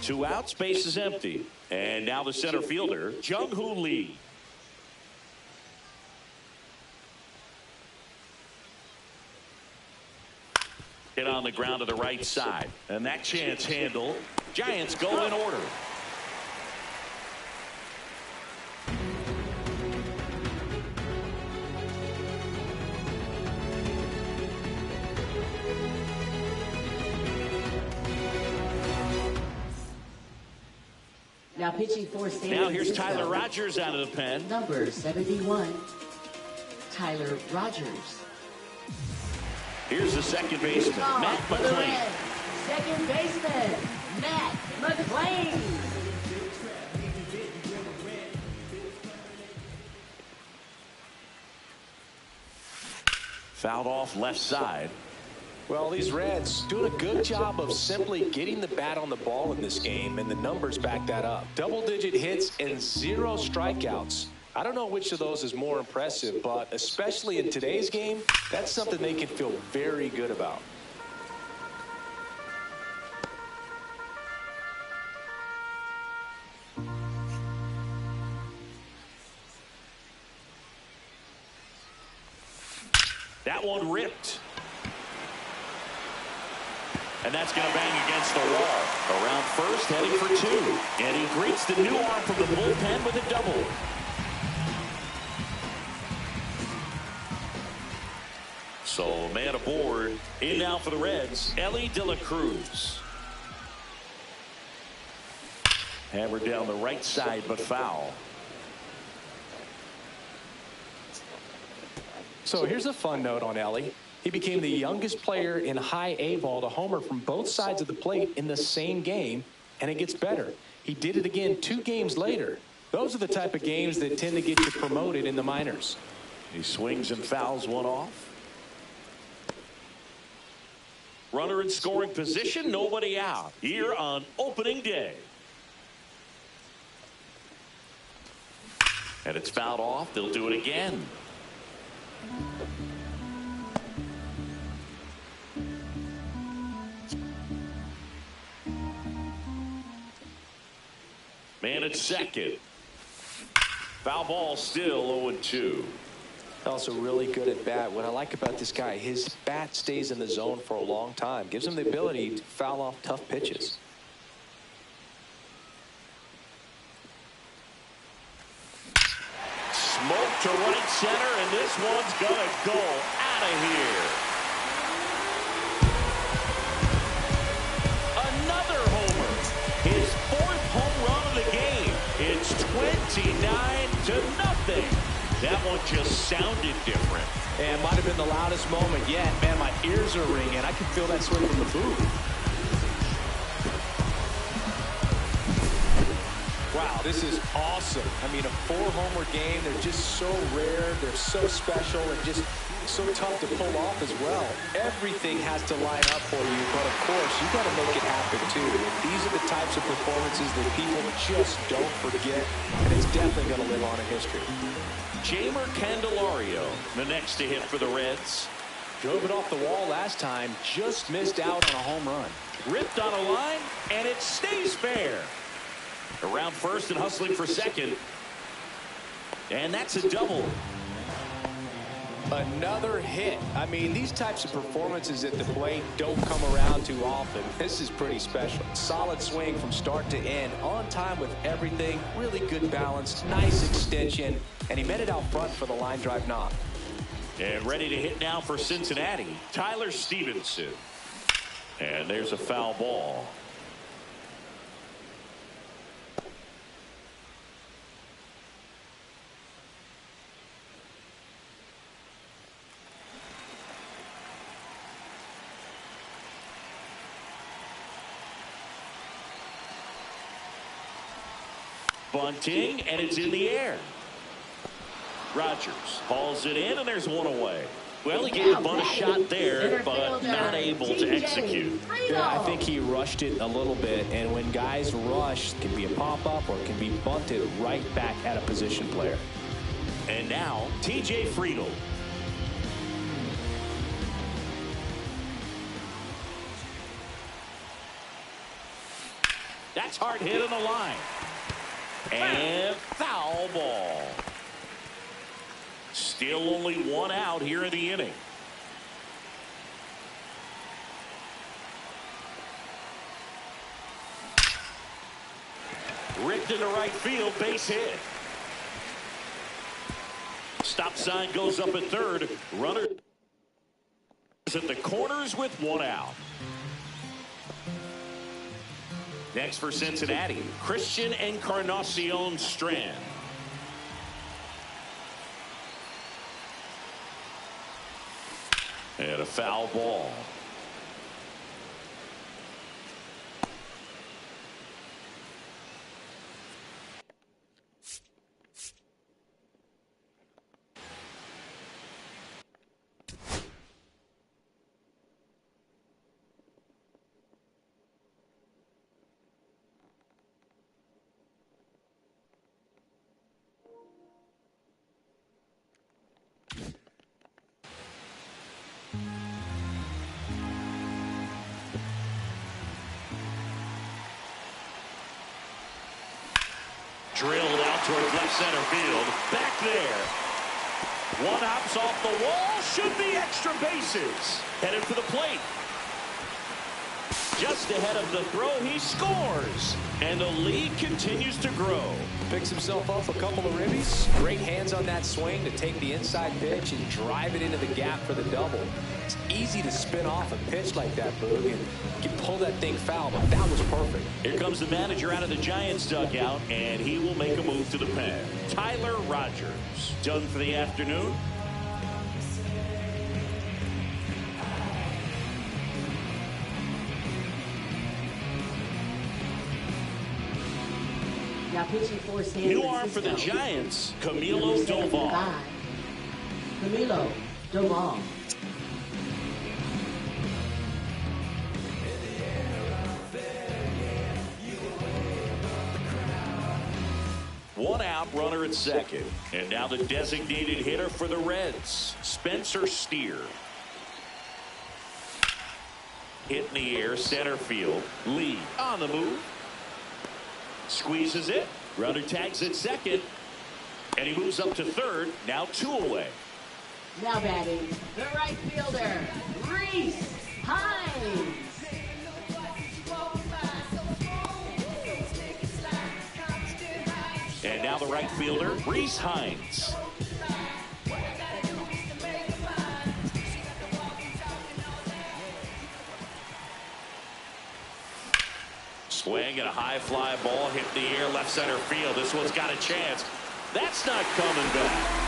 2 outs, base is empty. And now the center fielder, Jung-Hoo Lee. Hit on the ground to the right side. And that chance handle. Giants go in order. Now pitching for San Now here's Francisco, Tyler Rogers out of the pen. number 71, Tyler Rogers. Here's the second baseman, Matt For the McClain. Reds, second baseman, Matt McClain. Fouled off left side. Well, these Reds doing a good job of simply getting the bat on the ball in this game, and the numbers back that up. Double-digit hits and 0 strikeouts. I don't know which of those is more impressive, but especially in today's game, that's something they can feel very good about. That one ripped. And that's going to bang against the wall. Around first, heading for 2. And he greets the new arm from the bullpen with a double. So, man aboard. In now for the Reds, Elly De La Cruz. Hammered down the right side, but foul. So here's a fun note on Elly. He became the youngest player in high A ball to homer from both sides of the plate in the same game, and it gets better. He did it again 2 games later. Those are the type of games that tend to get you promoted in the minors. He swings and fouls one off. Runner in scoring position, nobody out here on opening day. And it's fouled off. They'll do it again. Man at second. Foul ball, still 0-2. Also really good at bat. What I like about this guy, his bat stays in the zone for a long time. Gives him the ability to foul off tough pitches. Smoke to right center, and this one's gonna go out of here. Another homer. His 4th home run of the game. It's 29-0. That one just sounded different. And might have been the loudest moment yet. Man, my ears are ringing. I can feel that swing from the booth. Wow, this is awesome. I mean, a 4-homer game, they're just so rare, they're so special, and just so tough to pull off as well. Everything has to line up for you, but of course, you got to make it happen too. And these are the types of performances that people just don't forget, and it's definitely going to live on in history. Jeimer Candelario, the next to hit for the Reds. Drove it off the wall last time, just missed out on a home run. Ripped on a line, and it stays fair. Around first and hustling for second. And that's a double. Another hit. I mean, these types of performances at the plate don't come around too often. This is pretty special. Solid swing from start to end. On time with everything. Really good balance. Nice extension. And he met it out front for the line drive knock. And ready to hit now for Cincinnati, Tyler Stevenson. And there's a foul ball. Bunting, and it's in the air. Rogers hauls it in, and there's one away. Well, he gave the bunt a shot there, but not able to execute. Yeah, I think he rushed it a little bit, and when guys rush, it can be a pop-up or it can be bunted right back at a position player. And now, TJ Friedl. That's hard hit on the line. And foul ball. Still only 1 out here in the inning. Ripped into right field, base hit. Stop sign goes up at third. Runner is at the corners with 1 out. Next for Cincinnati, Christian Encarnacion Strand. And a foul ball. Drilled out towards left center field. Back there. One hops off the wall. Should be extra bases. Headed for the plate. Just ahead of the throw, he scores. And the lead continues to grow. Picks himself up a couple of ribbies. Great hands on that swing to take the inside pitch and drive it into the gap for the double. It's easy to spin off a pitch like that, Boog, and you can pull that thing foul, but that was perfect. Here comes the manager out of the Giants dugout, and he will make a move to the pen. Tyler Rogers. Done for the afternoon. Now pitching for San New arm for the Francisco. Giants, Camilo Doval. Camilo Doval. One out, runner at second. And now the designated hitter for the Reds, Spencer Steer. Hit in the air, center field. Lee on the move. Squeezes it. Runner tags at second. And he moves up to third. Now 2 away. Now batting, the right fielder, Reese Hines. And now the right fielder, Reese Hines. Swing and a high fly ball hit the air left center field. This one's got a chance. That's not coming back.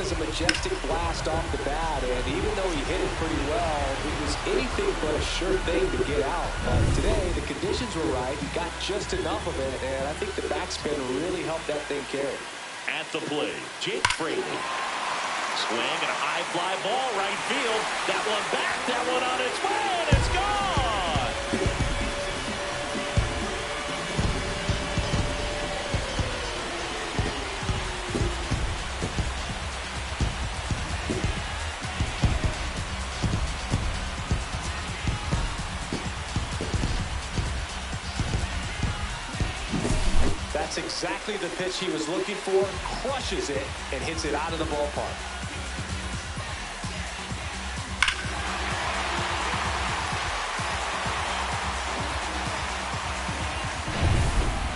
A majestic blast off the bat, and even though he hit it pretty well, it was anything but a sure thing to get out. Today, the conditions were right. He got just enough of it, and I think the backspin really helped that thing carry. At the plate, Jake Fraley. Swing and a high fly ball right field. That one back, that one on its way, and it's gone! That's exactly the pitch he was looking for, crushes it, and hits it out of the ballpark.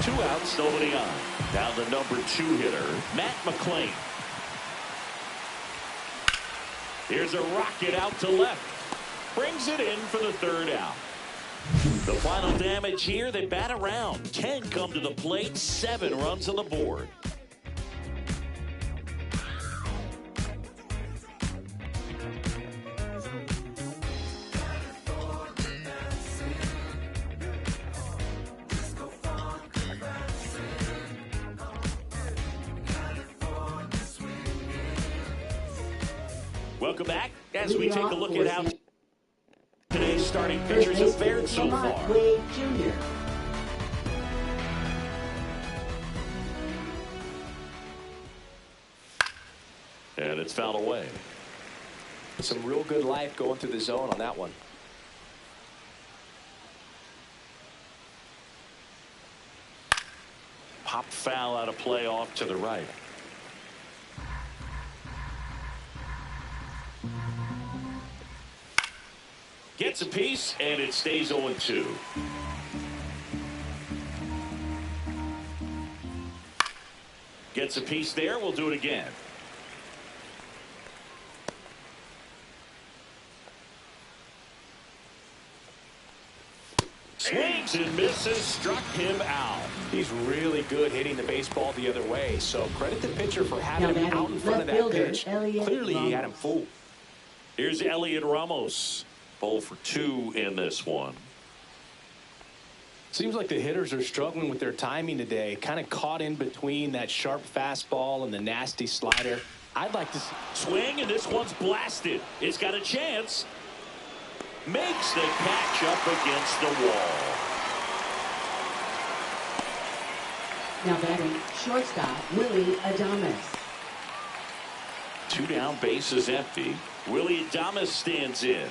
Two outs, nobody on. Now the number 2 hitter, Matt McClain. Here's a rocket out to left. Brings it in for the 3rd out. The final damage here, they bat around. 10 come to the plate, 7 runs on the board. Welcome back as we take a look at how today's starting pitchers have fared so far. Wade Jr. And it's fouled away. Some real good life going through the zone on that one. Popped foul out of play off to the right. Gets a piece, and it stays 0-2. Gets a piece there. We'll do it again. Swings and misses, struck him out. He's really good hitting the baseball the other way, so credit the pitcher for having him out in front of that pitch. Clearly, he had him fooled. Here's Elliot Ramos. 0 for 2 in this one. Seems like the hitters are struggling with their timing today, kind of caught in between that sharp fastball and the nasty slider. I'd like to see... Swing, and this one's blasted. It's got a chance. Makes the catch up against the wall. Now batting, shortstop, Willie Adames. 2 down, bases empty. Willie Adames stands in.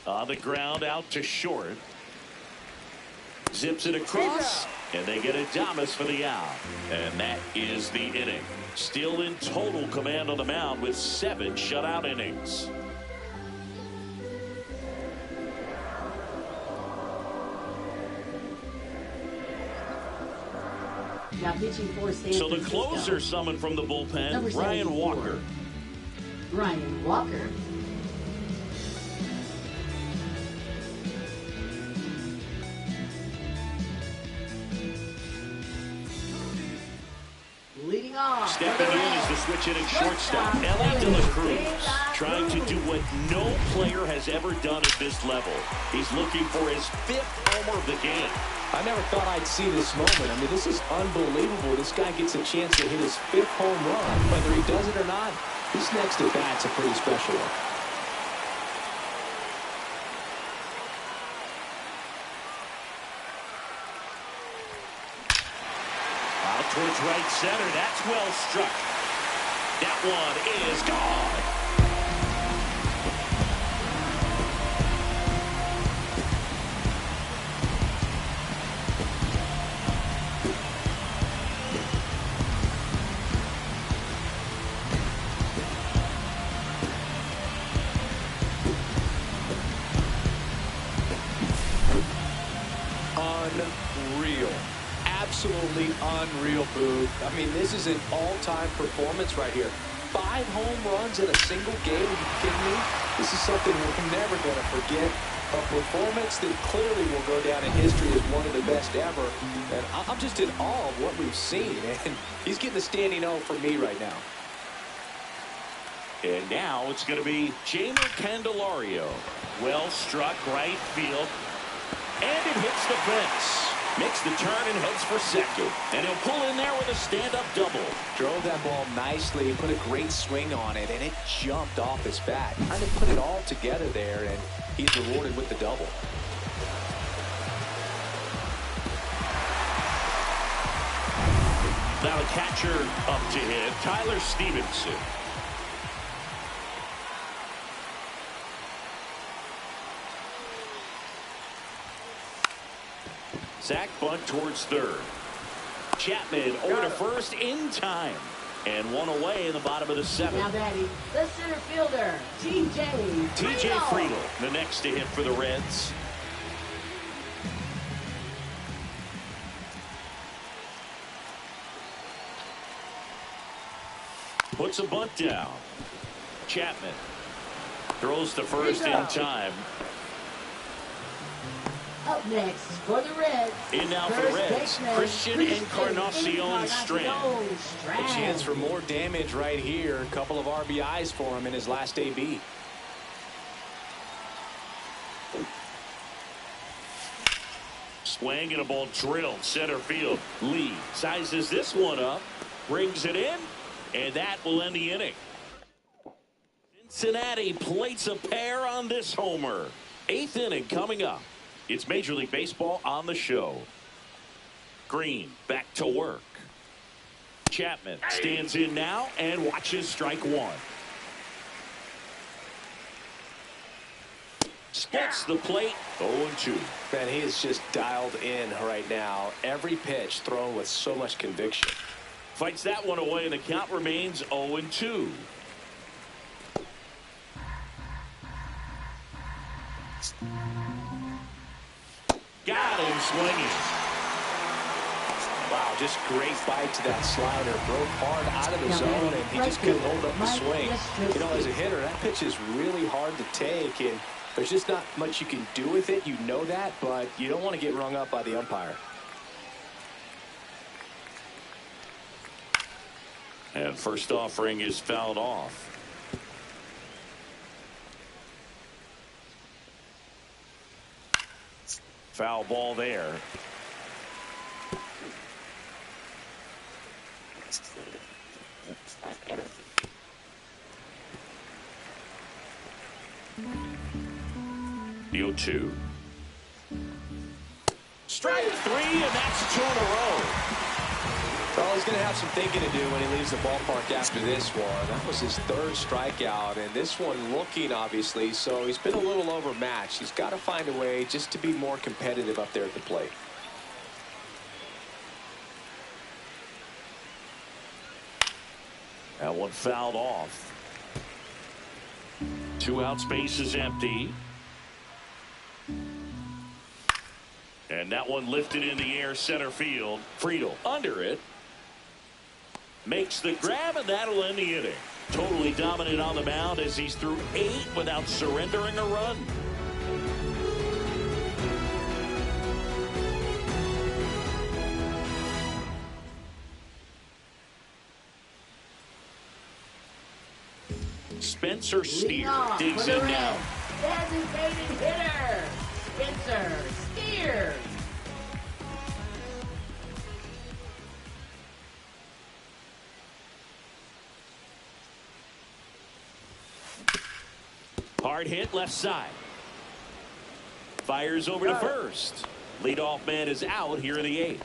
On the ground, out to short. Zips it across, and they get Adames for the out. And that is the inning. Still in total command on the mound with 7 shutout innings. Now pitching for San So the Francisco. closer summoned from the bullpen, Number Ryan 74. Walker. Ryan Walker. Leading off. Stepping in is the switch hitting shortstop, Ellie De La Cruz, trying to do what no player has ever done at this level. He's looking for his 5th homer of the game. I never thought I'd see this moment. I mean, this is unbelievable. This guy gets a chance to hit his 5th home run. Whether he does it or not, this next at bat's a pretty special one. Out towards right center. That's well struck. That one is gone. Unreal. Absolutely unreal, Boo. I mean, this is an all-time performance right here. 5 home runs in a single game. Are you kidding me? This is something we're never going to forget. A performance that clearly will go down in history as one of the best ever. And I'm just in awe of what we've seen. And he's getting the standing O for me right now. And now it's going to be Jeimer Candelario. Well struck right field. And it hits the fence. Makes the turn and heads for second. And he'll pull in there with a stand-up double. Drove that ball nicely, put a great swing on it, and it jumped off his bat. Kind of put it all together there, and he's rewarded with the double. Now the catcher up to hit, Tyler Stevenson. Zach bunt towards third. Chapman over to first in time. And one away in the bottom of the 7th. Now batting, the center fielder, T.J. Friedl, the next to hit for the Reds. Puts a bunt down. Chapman throws to first in time. Up next for the Reds. In now for the Reds, Christian Encarnacion Strand. A chance for more damage right here. A couple of RBIs for him in his last AB. Swing and a ball drilled center field. Lee sizes this one up, brings it in, and that will end the inning. Cincinnati plates a pair on this homer. 8th inning coming up. It's Major League Baseball on the show. Green back to work. Chapman stands in now and watches strike one. Splits the plate, 0-2. Man, he is just dialed in right now. Every pitch thrown with so much conviction. Fights that one away, and the count remains 0-2. Got him swinging. Wow, just great bite to that slider. Broke hard out of the zone, and he just couldn't hold up the swing. You know, as a hitter, that pitch is really hard to take, and there's just not much you can do with it. You know that, but you don't want to get rung up by the umpire. And first offering is fouled off. Foul ball there. The 0-2. Strike 3, and that's 2 in a row. Well, he's going to have some thinking to do when he leaves the ballpark after this one. That was his third strikeout, and this one looking, obviously, so he's been a little overmatched. He's got to find a way just to be more competitive up there at the plate. That one fouled off. 2 outs, base is empty. And that one lifted in the air, center field. Friedl under it. Makes the grab, and that'll end the inning. Totally dominant on the mound as he's through 8 without surrendering a run. Spencer Steer digs in now. Designated hitter, Spencer Steer. Hard hit left side. Fires over to first. Leadoff man is out here in the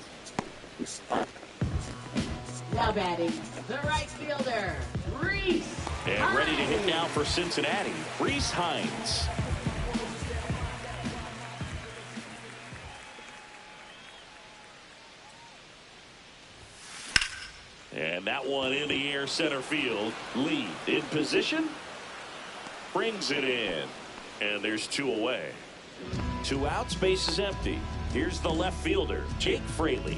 8th. Now batting, the right fielder, Reese. And ready to hit now for Cincinnati, Rhys Hines. And that one in the air, center field. Lee in position. Brings it in. And there's 2 away. 2 outs, base is empty. Here's the left fielder, Jake Fraley.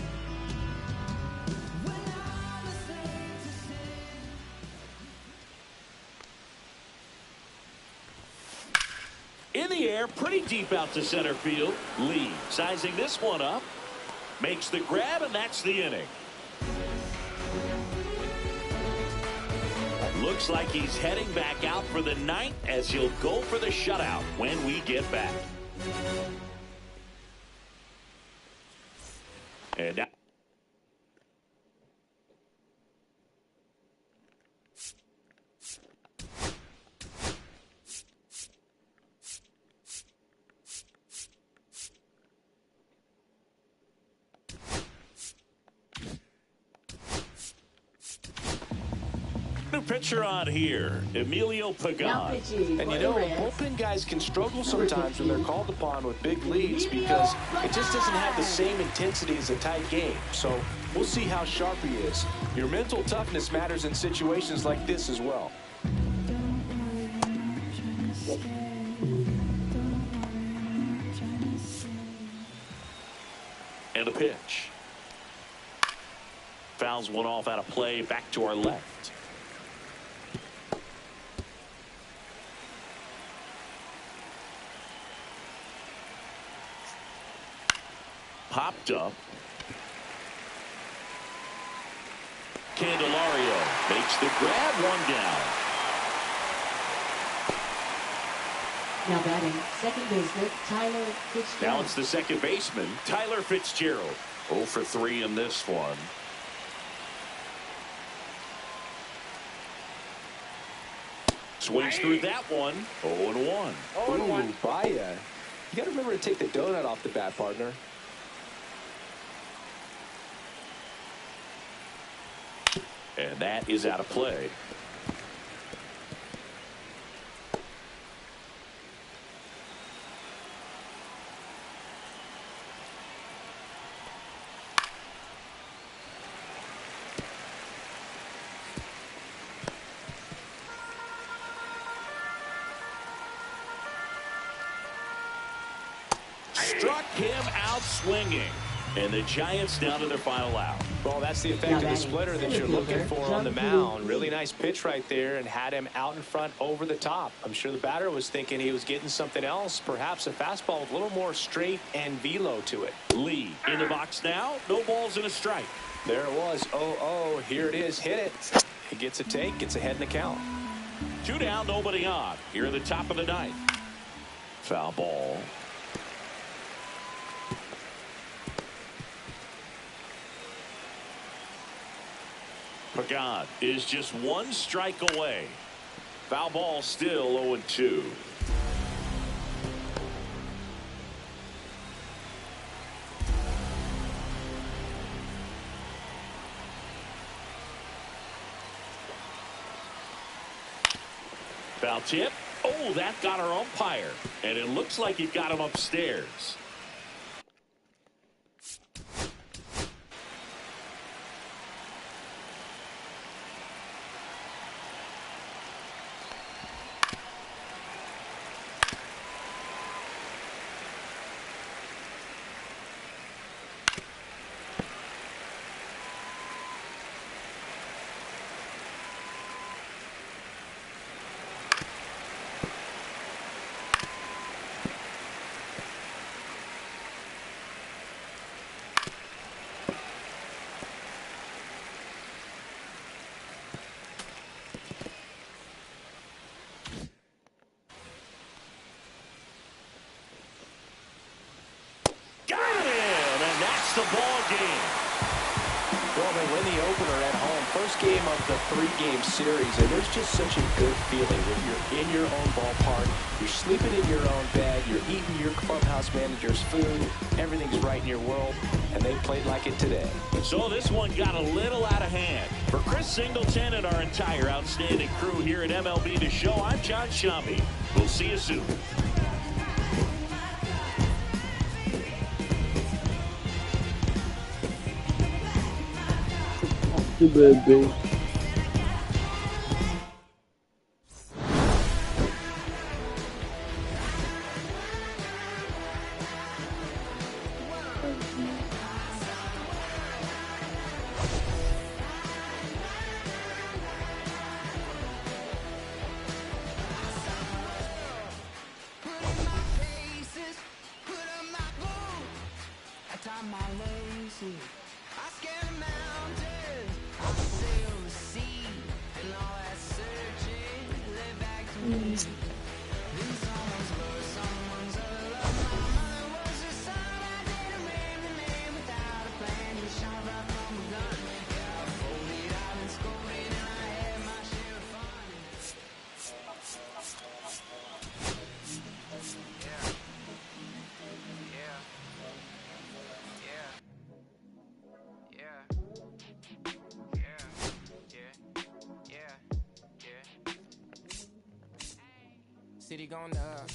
In the air, pretty deep out to center field. Lee sizing this one up. Makes the grab, and that's the inning. Looks like he's heading back out for the 9th as he'll go for the shutout when we get back. And now new pitcher on here, Emilio Pagan. And you know, bullpen guys can struggle sometimes when they're called upon with big leads because it just doesn't have the same intensity as a tight game. So we'll see how sharp he is. Your mental toughness matters in situations like this as well. And a pitch. Fouls one off out of play, back to our left. Popped up. Candelario makes the grab, 1 down. Now batting, second baseman, Tyler Fitzgerald. Now it's the second baseman, Tyler Fitzgerald. 0 for 3 in this one. Swings through that one. 0-1. Ooh, Baya. You got to remember to take the donut off the bat, partner. And that is out of play. Struck him out swinging. And the Giants down to their final out. Well, that's the effect of the splitter that you're looking for on the mound. Really nice pitch right there and had him out in front over the top. I'm sure the batter was thinking he was getting something else, perhaps a fastball with a little more straight and velo to it. Lee in the box now. No balls and a strike. There it was. 0-0. Here it is. Hit it. He gets a take. Gets ahead in the count. 2 down, nobody on. Here at the top of the ninth. Foul ball. Pagan is just 1 strike away. Foul ball, still 0-2. Foul tip. Oh, that got our umpire. And it looks like it got him upstairs. The ball game. Well, they win the opener at home. First game of the 3-game series, and there's just such a good feeling when you're in your own ballpark, you're sleeping in your own bed, you're eating your clubhouse manager's food, everything's right in your world, and they played like it today. So this one got a little out of hand. For Chris Singleton and our entire outstanding crew here at MLB The Show, I'm John Shambi. We'll see you soon. Baby. City going up,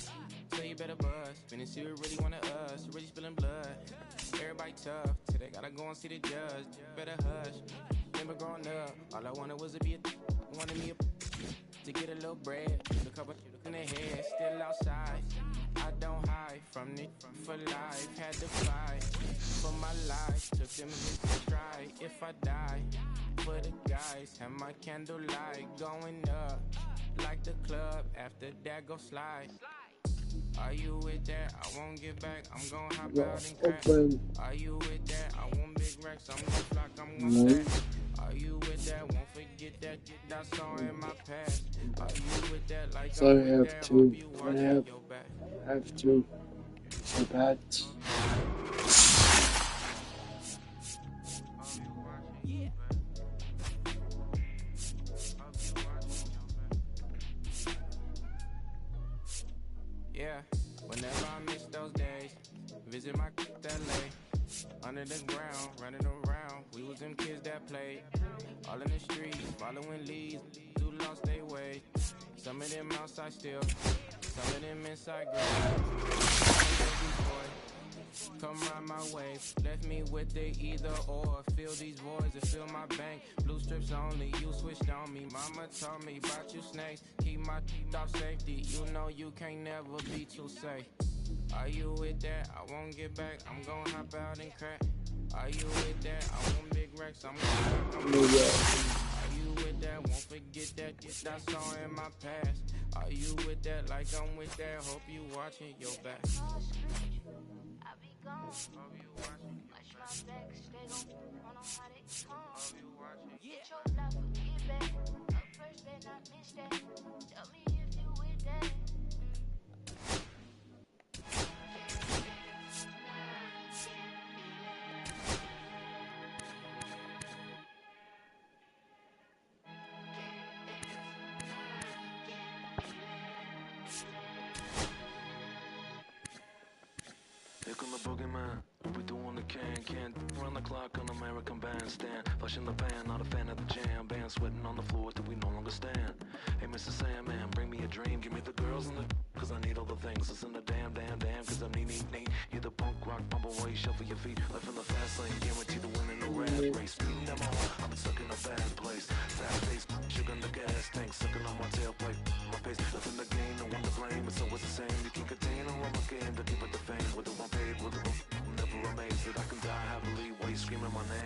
so you better buzz. Finna see what really wanted us, really spilling blood. Everybody tough, till they gotta go and see the judge. Better hush. Remember growing up, all I wanted was to be wanted me to get a little bread. A couple in the head, still outside. I don't hide from it for life. Had to fight for my life. Took them to try. If I die, for the guys, have my candlelight going up. Like the club, after that go slide. Are you with that? I won't get back. I'm gon' hop out and crack. Are you with that? I want big racks. I'm gon' flock. I'm gon' stack. Are you with that? Won't forget that I saw in my past. Are you with that? Like So I have to. I have to. So bad. Yeah, whenever I miss those days, visit my LA. Under the ground, running around, we was them kids that played. All in the streets, following leads, who lost their way. Some of them outside still, some of them inside ground. Come round my way, left me with the either or. Fill these voids and fill my bank. Blue strips only, you switched on me. Mama told me about you snakes. Keep my teeth off safety. You know you can't never be too safe. Are you with that? I won't get back. I'm gon' hop out and crack. Are you with that? I want big racks. I'm gon' Are you with that? Won't forget that. This I saw in my past. Are you with that? Like I'm with that. Hope you watching your back. I be gone. Watch my back. Stay gon' run on how they come. Get your life or get back. Up first, better not miss that. Tell me if you with that. Here come the boogeyman, we doing the can run the clock on American Bandstand. Flushing the pan, not a fan of the jam. Band sweating on the floor till we no longer stand. Hey Mr. Sandman, bring me a dream. Give me the girls and the cause I need all the things. Listen to damn, cause I'm need. You're the punk rock, bumble way, shuffle your feet. Life in the fast lane, guarantee to win in the rat race. Speeding them on, I'm stuck in a bad place. Fast pace, sugar in the gas tank, sucking on my tailpipe. My pace, nothing to gain, no one to blame. It's always the same, you can contain or I'm a game to keep it the fame. Whether I'm paid, whether I'm never amazed that I can die happily while you screaming my name.